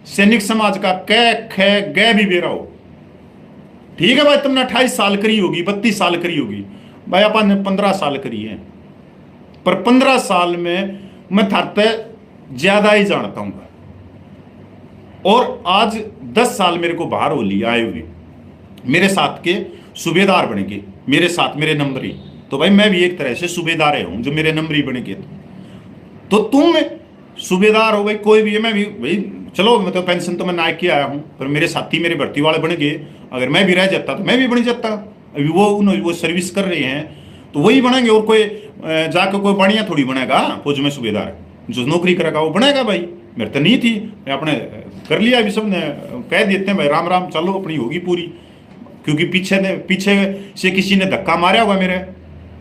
सैनिक समाज का कै खे गै भी बेरा हो, ठीक है भाई तुमने 28 साल करी होगी, 32 साल करी होगी, भाई अपन ने 15 साल करी है, पर 15 साल में मैं थारते ज्यादा ही जानता हूं। और आज 10 साल मेरे को बाहर हो लिया आए हुए, मेरे साथ के सूबेदार बन गए, मेरे साथ मेरे नंबरी, तो भाई मैं भी एक तरह से सूबेदार हूं जो मेरे नंबरी बन गए। तो तुम सूबेदार हो भाई, कोई भी है, मैं भी भाई चलो मैं तो पेंशन तो मैं नायक की आया हूं, पर मेरे साथी मेरे भर्ती वाले बन गए, अगर मैं भी रह जाता तो मैं भी बन जाता। अभी वो सर्विस कर रहे हैं तो वही बनेंगे, और कोई जाकर कोई बढ़िया थोड़ी बनेगा फौज में सूबेदार, जो नौकरी करेगा वो बनेगा। भाई मेरे तो नहीं थी, मैं अपने कर लिया, अभी सब ने कह देते हैं भाई राम राम चलो अपनी होगी पूरी, क्योंकि पीछे से किसी ने धक्का मारा हुआ मेरे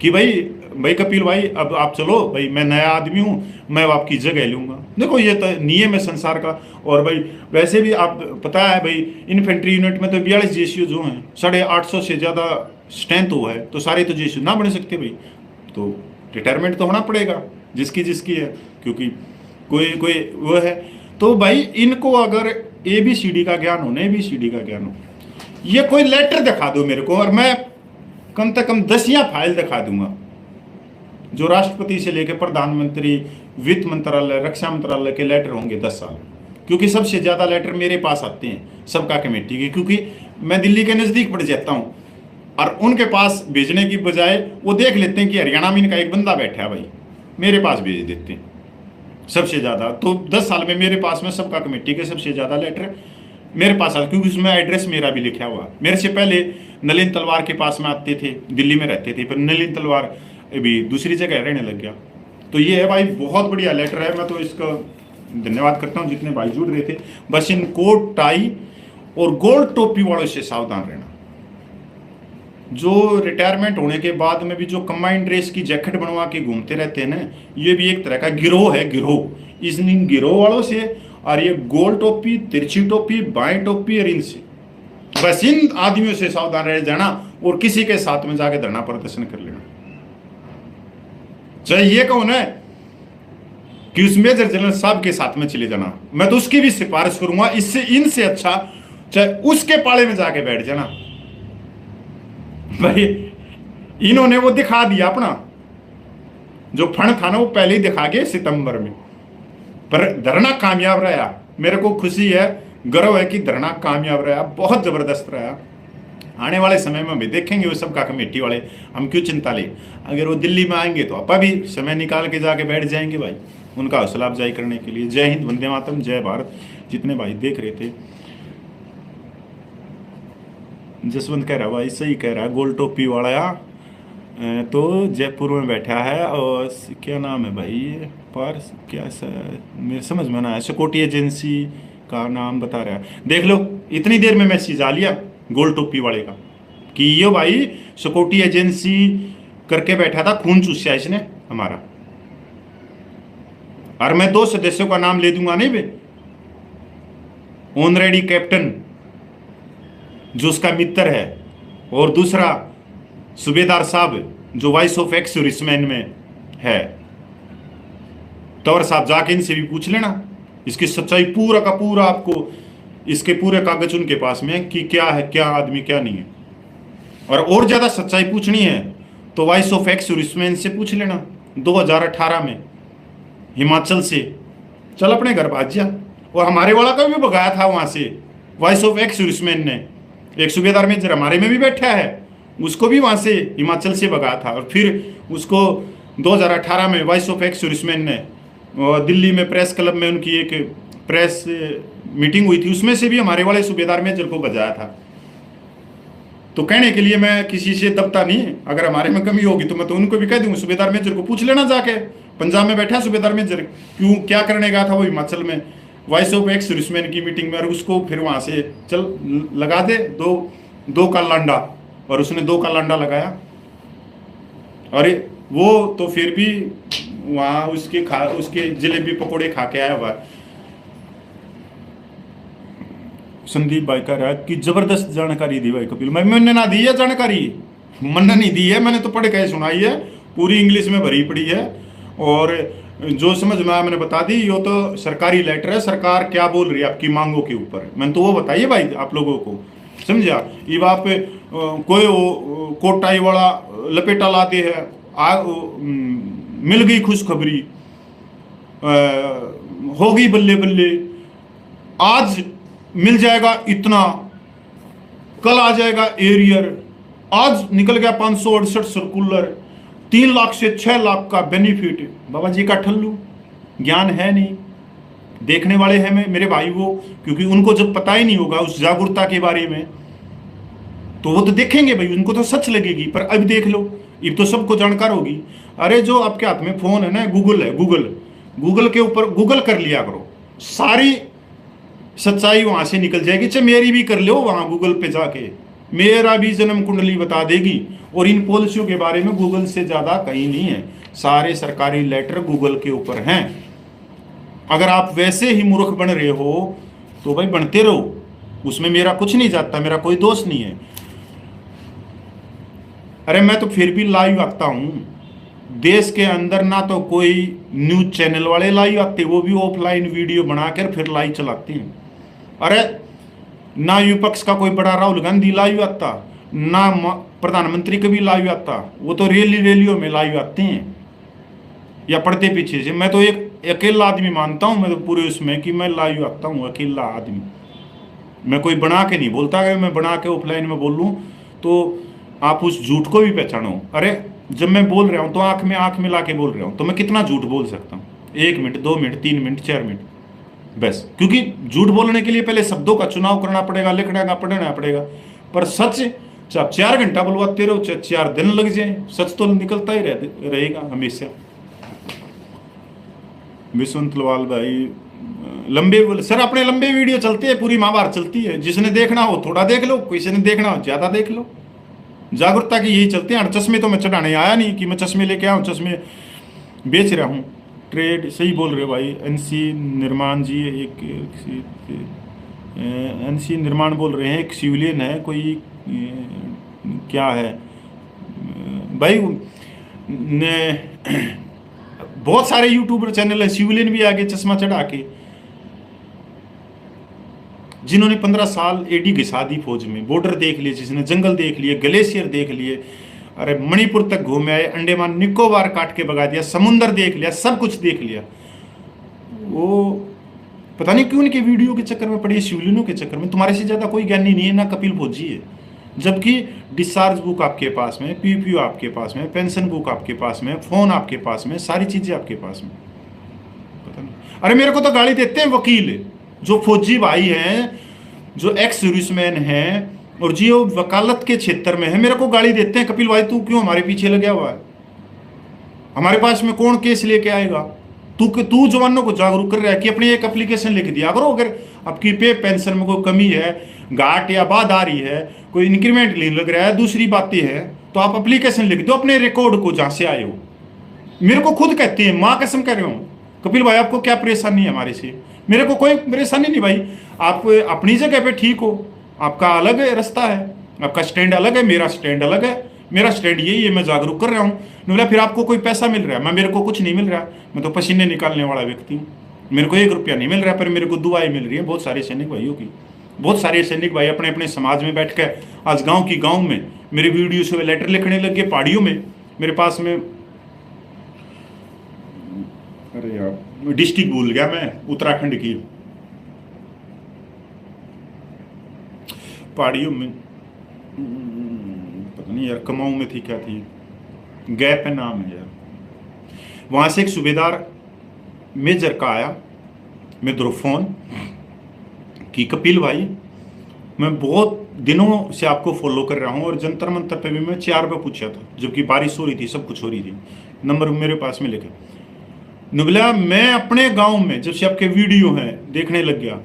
कि भाई कपिल भाई अब आप चलो भाई, मैं नया आदमी हूँ, मैं आपकी जगह लूंगा। देखो ये तो नियम है संसार का। और भाई वैसे भी आप पता है भाई इन्फेंट्री यूनिट में तो 42 जेसीओ जो हैं, 850 से ज़्यादा स्ट्रेंथ हुआ है, तो सारे तो जेसीओ ना बन सकते भाई, तो रिटायरमेंट तो होना पड़ेगा जिसकी है, क्योंकि कोई वो है। तो भाई इनको अगर ABCD का ज्ञान हो, ABCD का ज्ञान हो, ये कोई लेटर दिखा दो मेरे को और मैं कम से कम 10 फाइल दिखा दूंगा जो राष्ट्रपति से लेकर प्रधानमंत्री, वित्त मंत्रालय, रक्षा मंत्रालय के लेटर होंगे 10 साल, क्योंकि सबसे ज़्यादा लेटर मेरे पास आते हैं सबका कमेटी के, क्योंकि मैं दिल्ली के नज़दीक पड़ जाता हूँ। और उनके पास भेजने की बजाय वो देख लेते हैं कि हरियाणा में इनका एक बंदा बैठा है भाई, मेरे पास भेज देते हैं सबसे ज़्यादा। तो 10 साल में मेरे पास में सबका कमेटी के सबसे ज़्यादा लेटर मेरे पास आता, क्योंकि उसमें एड्रेस मेरा भी लिखा हुआ। मेरे से पहले नलिन तलवार के पास में आते थे, दिल्ली में रहते थे, पर नलिन तलवार अभी दूसरी जगह रहने लग गया। तो ये है भाई बहुत बढ़िया लेटर है, मैं तो इसका धन्यवाद करता हूँ जितने भाई जुड़ रहे थे। बस इन कोट टाई और गोल्ड टोपी वालों से सावधान रहना। जो रिटायरमेंट होने के बाद में भी जो कंबाइंड ड्रेस की जैकेट बनवा के घूमते रहते हैं ना, ये भी एक तरह का गिरोह है, गिरोह। इन गिरोह वालों से और ये गोल टोपी, तिरछी टोपी, बाएं टोपी और इनसे, बस इन आदमियों से सावधान रह जाना और किसी के साथ में जाके धरना प्रदर्शन कर लेना। चाहे ये कौन है कि उस मेजर जनरल साहब के साथ में चले जाना, मैं तो उसकी भी सिफारिश करूंगा। इससे इनसे अच्छा चाहे उसके पाले में जाके बैठ जाना। भाई इन्होंने वो दिखा दिया अपना जो फंड था ना, वो पहले ही दिखा गए सितंबर में, पर धरना कामयाब रहा। मेरे को खुशी है, गर्व है कि धरना कामयाब रहा, बहुत जबरदस्त रहा। आने वाले समय में भी देखेंगे वो सब का कमेटी वाले, हम क्यों चिंता ले। अगर वो दिल्ली में आएंगे तो आप भी समय निकाल के जाके बैठ जाएंगे भाई, उनका हौसला अफजाई करने के लिए। जय हिंद, वंदे मातरम, जय भारत। जितने भाई देख रहे थे, जसवंत कह रहा भाई सही कह रहा है, गोल टोपी वाला तो जयपुर में बैठा है। और क्या नाम है भाई, पर क्या मेरे समझ में ना है, सिक्योरिटी एजेंसी का नाम बता रहा है। देख लो इतनी देर में मैसेज आ लिया गोल टोपी वाले का कि ये भाई सिक्योरिटी एजेंसी करके बैठा था, खून चूसा इसने हमारा। और मैं 2 सदस्यों का नाम ले दूंगा नहीं बे, ऑनरेडी कैप्टन जो उसका मित्र है, और दूसरा सूबेदार साहब जो वाइस ऑफ एक्स सर्विसमैन में है। तंवर साहब जाके इनसे भी पूछ लेना, इसकी सच्चाई पूरा का पूरा आपको, इसके पूरे कागज उनके पास में कि क्या है, क्या आदमी क्या नहीं है। और ज्यादा सच्चाई पूछनी है तो वाइस ऑफ एक्स सर्विसमैन से पूछ लेना। 2018 में हिमाचल से चल अपने घर भाग जा, और हमारे वाला का भी भगाया था वहां से वाइस ऑफ एक्स सर्विसमैन ने। एक सूबेदार मेजर हमारे में भी बैठा है, उसको भी वहां से हिमाचल से भगाया था। और फिर उसको 2018 में वाइस ऑफ एक्स सर्विसमैन ने दिल्ली में प्रेस क्लब में उनकी एक प्रेस मीटिंग हुई थी, उसमें से भी हमारे वाले सूबेदार मेजर को बजाया था। तो कहने के लिए मैं किसी से दबता नहीं, अगर हमारे में कमी होगी तो मैं तो उनको भी कह दूंगा, सूबेदार मेजर को पूछ लेना जाके, पंजाब में बैठा सूबेदार मेजर क्यों क्या करने गया था वो हिमाचल में वाइस ऑफ एक्स सर्विसमैन की मीटिंग में। और उसको फिर वहां से चल लगा दे दो का लांडा, और उसने 2 का लांडा लगाया। और वो तो फिर भी वहां उसके जलेबी पकोड़े खा के आया हुआ। संदीप भाई कह रहा है कि जबरदस्त जानकारी दी भाई कपिल। मैंने ना दी है जानकारी, मैंने नहीं दी है, मैंने तो पढ़ के सुनाई है, पूरी इंग्लिश में भरी पड़ी है। और जो समझ में आया मैंने बता दी। ये तो सरकारी लेटर है, सरकार क्या बोल रही है आपकी मांगों के ऊपर, मैंने तो वो बताइए भाई आप लोगों को, समझा। ये आप कोई कोट टाई वाला लपेटा लाते है, मिल गई खुशखबरी, होगी बल्ले बल्ले, आज मिल जाएगा इतना, कल आ जाएगा एरियर, आज निकल गया 568 सर्कुलर, 3 लाख से 6 लाख का बेनिफिट। बाबा जी का ठल्लू, ज्ञान है नहीं, देखने वाले हैं मेरे भाई वो, क्योंकि उनको जब पता ही नहीं होगा उस जागरूकता के बारे में तो वो तो देखेंगे भाई, उनको तो सच लगेगी। पर अब देख लो, अब तो सबको जानकार होगी। अरे जो आपके हाथ में फोन है ना, गूगल है, गूगल के ऊपर गूगल कर लिया करो, सारी सच्चाई वहां से निकल जाएगी। चाहे मेरी भी कर लो वहां गूगल पे जाके, मेरा भी जन्म कुंडली बता देगी। और इन पॉलिसियों के बारे में गूगल से ज्यादा कहीं नहीं है, सारे सरकारी लेटर गूगल के ऊपर हैं। अगर आप वैसे ही मूर्ख बन रहे हो तो भाई बनते रहो, उसमें मेरा कुछ नहीं जाता, मेरा कोई दोष नहीं है। अरे मैं तो फिर भी लाइव आता हूं देश के अंदर, ना तो कोई न्यूज चैनल वाले लाइव आते, वो भी ऑफलाइन वीडियो बनाकर फिर लाइव चलाते हैं। अरे ना विपक्ष का कोई बड़ा राहुल गांधी लाइव आता, ना प्रधानमंत्री कभी लाइव आता, वो तो रैलियों में लाइव आते हैं या पढ़ते पीछे से। मैं तो एक अकेला आदमी मानता हूं, मैं तो पूरे उसमें कि मैं लाइव आता हूं, अकेला आदमी। मैं कोई बना के नहीं बोलता, अगर मैं बना के ऑफलाइन में बोल लूँ तो आप उस झूठ को भी पहचानो। अरे जब मैं बोल रहा हूं तो आंख में आंख मिला के बोल रहा हूं, तो मैं कितना झूठ बोल सकता हूं, 1 मिनट, 2 मिनट, 3 मिनट, 4 मिनट, बस। क्योंकि झूठ बोलने के लिए पहले शब्दों का चुनाव करना पड़ेगा, लिखना का पढ़ना पड़ेगा। पर सच चाहे 4 घंटा बुलवाते रहो, चाहे 4 दिन लग जाए, सच तो निकलता ही रहेगा हमेशा। विश्वंत लवाल भाई लंबे सर अपने लंबे वीडियो चलते हैं, पूरी महाभारत चलती है, जिसने देखना हो थोड़ा देख लो, किसी ने देखना हो ज्यादा देख लो। जागरूकता की यही चलते हैं। चश्मे तो मैं चढ़ाने आया नहीं कि मैं चश्मे लेके आऊँ, चश्मे बेच रहा हूँ। ट्रेड सही बोल रहे हो भाई। एनसी निर्माण जी एनसी निर्माण बोल रहे हैं, एक सिविलियन है कोई क्या है भाई बहुत सारे यूट्यूबर चैनल है, सिविलियन भी आगे चश्मा चढ़ा के, जिन्होंने 15 साल एडी घिसा दी फौज में, बॉर्डर देख लिए, जिसने जंगल देख लिए, ग्लेशियर देख लिए, अरे मणिपुर तक घूमे आए, अंडमान निकोबार काट के भगा दिया, समुंदर देख लिया, सब कुछ देख लिया। वो पता नहीं क्यों उनके वीडियो के चक्कर में पड़ी, सिविलियनों के चक्कर में। तुम्हारे से ज्यादा कोई ज्ञानी नहीं है, ना कपिल फौजी है, जबकि डिस्चार्ज बुक आपके पास में, पीपीयू आपके पास में, पेंशन बुक आपके पास में, फोन आपके पास में, सारी चीजें आपके पास में। पता नहीं। अरे मेरे को तो गाली देते हैं वकील, जो फौजी भाई हैं, जो एक्स सर्विसमैन हैं और जो वकालत के क्षेत्र में है, मेरे को गाली देते हैं, कपिल भाई तू क्यों हमारे पीछे लगा हुआ है, हमारे पास में कौन केस लेके आएगा, तू जवानों को जागरूक कर रहा है कि अपनी एक एप्लीकेशन लिख दिया करो, अगर आपकी पे पेंशन में कोई कमी है, घाट या बाद आ रही है, कोई इंक्रीमेंट नहीं लग रहा है, दूसरी बातें हैं, तो आप एप्लीकेशन लिख दो अपने रिकॉर्ड को जहां से आए हो। मेरे को खुद कहते हैं, माँ कसम कह रहे हो, कपिल भाई आपको क्या परेशानी है हमारे से? मेरे को कोई परेशानी नहीं भाई, आप अपनी जगह पे ठीक हो, आपका अलग रास्ता है, आपका स्टैंड अलग है, मेरा स्टैंड अलग है। मेरा स्टैंड यही है, मैं जागरूक कर रहा हूँ। बोला फिर आपको कोई पैसा मिल रहा है? मेरे को कुछ नहीं मिल रहा, मैं तो पसीने निकालने वाला व्यक्ति हूँ, मेरे को 1 रुपया नहीं मिल रहा, पर मेरे को दुआएं मिल रही है बहुत सारे सैनिक भाइयों की। बहुत सारे सैनिक भाई अपने अपने समाज में बैठ कर आज गाँव में मेरे वीडियो से लेटर लिखने लग गए, पहाड़ियों में मेरे पास में, अरे यार डिस्ट्रिक्ट भूल गया मैं, उत्तराखंड की पहाड़ियों में, पता नहीं यार, कमाऊं में थी क्या थी, गैप है नाम है यार। वहां से एक सूबेदार मेजर का आया मेरे तरफ फोन कि कपिल भाई मैं बहुत दिनों से आपको फॉलो कर रहा हूं, और जंतर मंतर पे भी मैं 4 बार पूछा था, जबकि बारिश हो रही थी, सब कुछ हो रही थी, नंबर मेरे पास में लेके नुबला। मैं अपने गांव में जब से आपके वीडियो हैं देखने लग गया,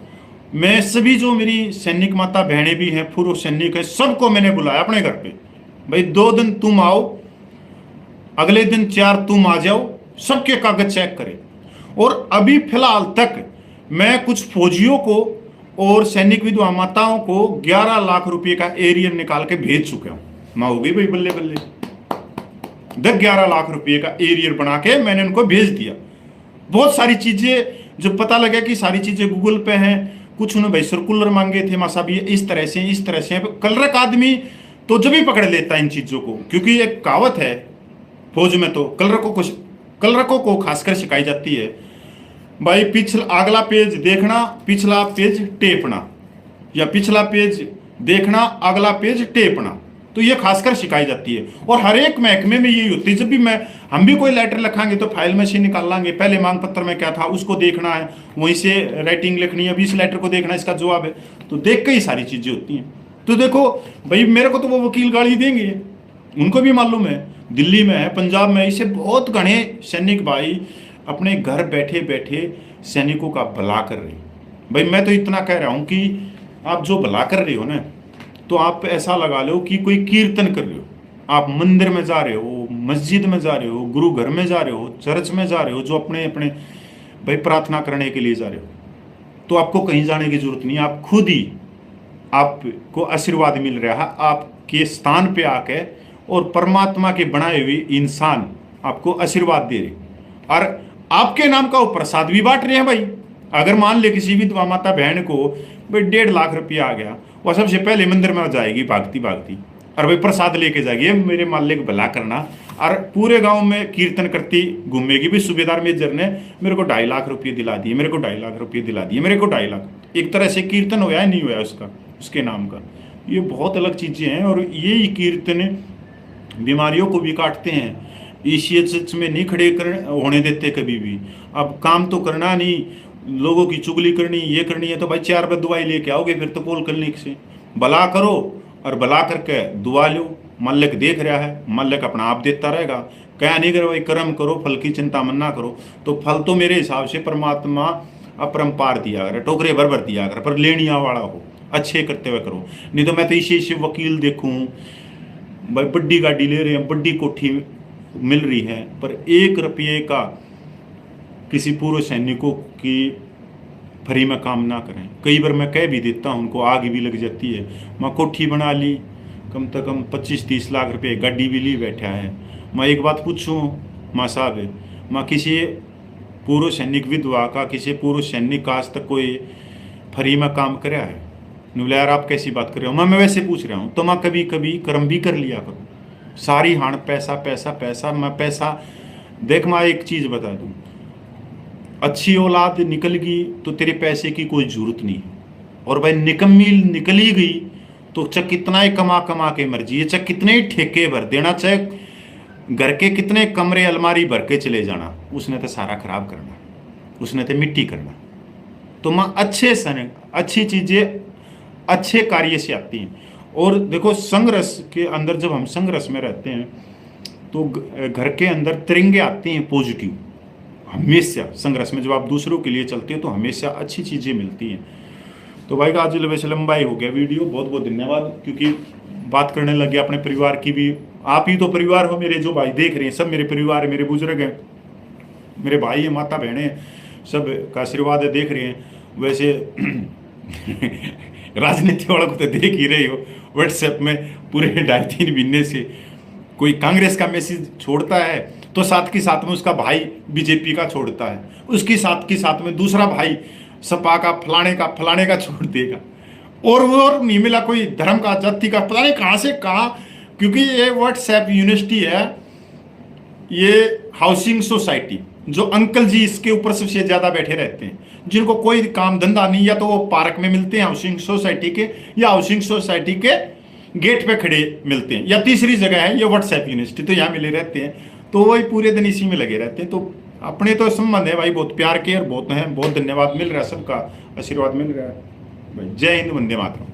मैं सभी जो मेरी सैनिक माता बहनें भी हैं, पूर्व सैनिक हैं, सबको मैंने बुलाया अपने घर पे, भाई 2 दिन तुम आओ, अगले दिन 4 तुम आ जाओ, सबके कागज चेक करें। और अभी फिलहाल तक मैं कुछ फौजियों को और सैनिक विधवा माताओं को 11 लाख रुपए का एरियर निकाल के भेज चुका हूं। माँ हो गई भाई बल्ले बल्ले, 10-11 लाख रुपए का एरियर बना के मैंने उनको भेज दिया। बहुत सारी चीजें जब पता लगा कि सारी चीजें गूगल पे हैं, कुछ उन्होंने भाई सर्कुलर मांगे थे, मासा भी इस तरह से कलरक आदमी तो जब भी पकड़ लेता है इन चीजों को, क्योंकि एक कहावत है फौज में, तो कलरकों को खासकर सिखाई जाती है भाई, अगला पेज देखना, पिछला पेज टेपना, या पिछला पेज देखना, अगला पेज टेपना, तो ये खासकर सिखाई जाती है। और हर एक महकमे में यही होती है, जब भी हम भी कोई लेटर लिखांगे तो फाइल में से निकाल लांगे, पहले मांग पत्र में क्या था उसको देखना है, वहीं से राइटिंग लिखनी है, अभी इस लेटर को देखना, इसका जवाब है, तो देख के ही सारी चीजें होती हैं। तो देखो भाई मेरे को तो वो वकील गाली देंगे, उनको भी मालूम है, दिल्ली में है, पंजाब में, इसे बहुत घने सैनिक भाई अपने घर बैठे बैठे सैनिकों का भला कर रहे हैं। भाई मैं तो इतना कह रहा हूं कि आप जो भला कर रहे हो ना, तो आप ऐसा लगा लो कि कोई कीर्तन कर रहे हो, आप मंदिर में जा रहे हो, मस्जिद में जा रहे हो, गुरु घर में जा रहे हो, चर्च में जा रहे हो, जो अपने अपने भाई प्रार्थना करने के लिए जा रहे हो, तो आपको कहीं जाने की जरूरत नहीं, आप खुद ही, आपको आशीर्वाद मिल रहा है आपके स्थान पे आके, और परमात्मा के बनाए हुए इंसान आपको आशीर्वाद दे रहे, और आपके नाम का वो प्रसाद भी बांट रहे हैं भाई। अगर मान ले किसी भी विधवा माता बहन को भाई 1.5 लाख रुपया आ गया, वह सबसे पहले मंदिर में जाएगी भागती भागती, और भाई प्रसाद लेके जाएगी, मेरे मालिक भला करना, और पूरे गांव में कीर्तन करती घूमेगी भी, सूबेदार मेजर ने मेरे को 2.5 लाख रुपये दिला दिए, मेरे को 2.5 लाख रुपये दिला दिए, मेरे को 2.5 लाख। एक तरह से कीर्तन होया नहीं होया उसका, उसके नाम का, ये बहुत अलग चीजें हैं। और ये कीर्तन बीमारियों को भी काटते हैं, ECH में नहीं खड़े होने देते कभी भी। अब काम तो करना नहीं, लोगों की चुगली करनी, ये करनी है, तो भाई 4 बार दवाई लेके आओगे फिर तो पोल क्लिनिक से। भला करो और भला करके दुआ लो, मालिक देख रहा है, मालिक अपना आप देता रहेगा। क्या नहीं करो भाई, कर्म करो, फल की चिंता मन ना करो, तो फल तो मेरे हिसाब से परमात्मा अपरंपार दिया कर, टोकरे भर भर दिया कर, पर लेनिया वाला हो, अच्छे करते हुए करो। नहीं तो मैं तो इसे वकील देखूं भाई, बड्डी गाड़ी ले रहे हैं, बड्डी कोठी मिल रही है, पर 1 रुपये का किसी पूर्व सैनिकों की फ्री में काम ना करें। कई बार मैं कह भी देता हूँ, उनको आग भी लग जाती है। मैं कोठी बना ली, कम से कम 25-30 लाख रुपए, गाड़ी भी ली बैठा है। मैं एक बात पूछूँ माँ साहब, मैं किसी पूर्व सैनिक विधवा का, किसी पूर्व सैनिक का आज तक कोई फ्री में काम कराया है? बोले यार आप कैसी बात कर रहे हो। मैं वैसे पूछ रहा हूँ। तो मैं कभी कभी कर्म भी कर लिया करूँ। सारी हाण पैसा पैसा पैसा, मैं पैसा देख। मैं एक चीज़ बता दूँ, अच्छी औलाद निकल गई तो तेरे पैसे की कोई जरूरत नहीं है। और भाई निकम्मी निकली गई तो चाहे कितना ही कमा कमा के मर्जी है, चाहे कितने ही ठेके भर देना, चाहे घर के कितने कमरे अलमारी भर के चले जाना, उसने तो सारा खराब करना, उसने तो मिट्टी करना। तो मैं अच्छे सन अच्छी चीज़ें अच्छे कार्य से आती हैं। और देखो संघर्ष के अंदर जब हम संघर्ष में रहते हैं तो घर के अंदर तिरंगे आते हैं पॉजिटिव। हमेशा संघर्ष में जब आप दूसरों के लिए चलते हो तो हमेशा अच्छी चीज़ें मिलती हैं। तो भाई का आज वैसे लंबाई हो गया वीडियो, बहुत बहुत धन्यवाद। क्योंकि बात करने लगे अपने परिवार की भी। आप ही तो परिवार हो मेरे, जो भाई देख रहे हैं सब मेरे परिवार है, मेरे बुजुर्ग हैं, मेरे भाई हैं, माता बहनें, सब का आशीर्वाद है, देख रहे हैं। वैसे राजनीति वालों को तो देख ही रहे हो, व्हाट्सएप में पूरे 2.5-3 महीने से कोई कांग्रेस का मैसेज छोड़ता है तो साथ के साथ में उसका भाई बीजेपी का छोड़ता है, उसकी साथ के साथ में दूसरा भाई सपा का फलाने का छोड़ देगा। और वो और नहीं मिला कोई धर्म का, जाति का, पता नहीं कहाँ से कहाँ। क्योंकि ये व्हाट्सएप यूनिवर्सिटी है, ये हाउसिंग सोसाइटी, जो अंकल जी इसके ऊपर सबसे ज्यादा बैठे रहते हैं, जिनको कोई काम धंधा नहीं, या तो वो पार्क में मिलते हैं हाउसिंग सोसाइटी के, या हाउसिंग सोसाइटी के गेट पे खड़े मिलते हैं, या तीसरी जगह है ये व्हाट्सएप यूनिवर्सिटी, तो यहाँ मिले रहते हैं। तो वही पूरे दिन इसी में लगे रहते हैं। तो अपने तो संबंध है भाई, बहुत प्यार के और बहुत है। बहुत धन्यवाद मिल रहा है, सबका आशीर्वाद मिल रहा है भाई। जय हिंद, वंदे मातरम।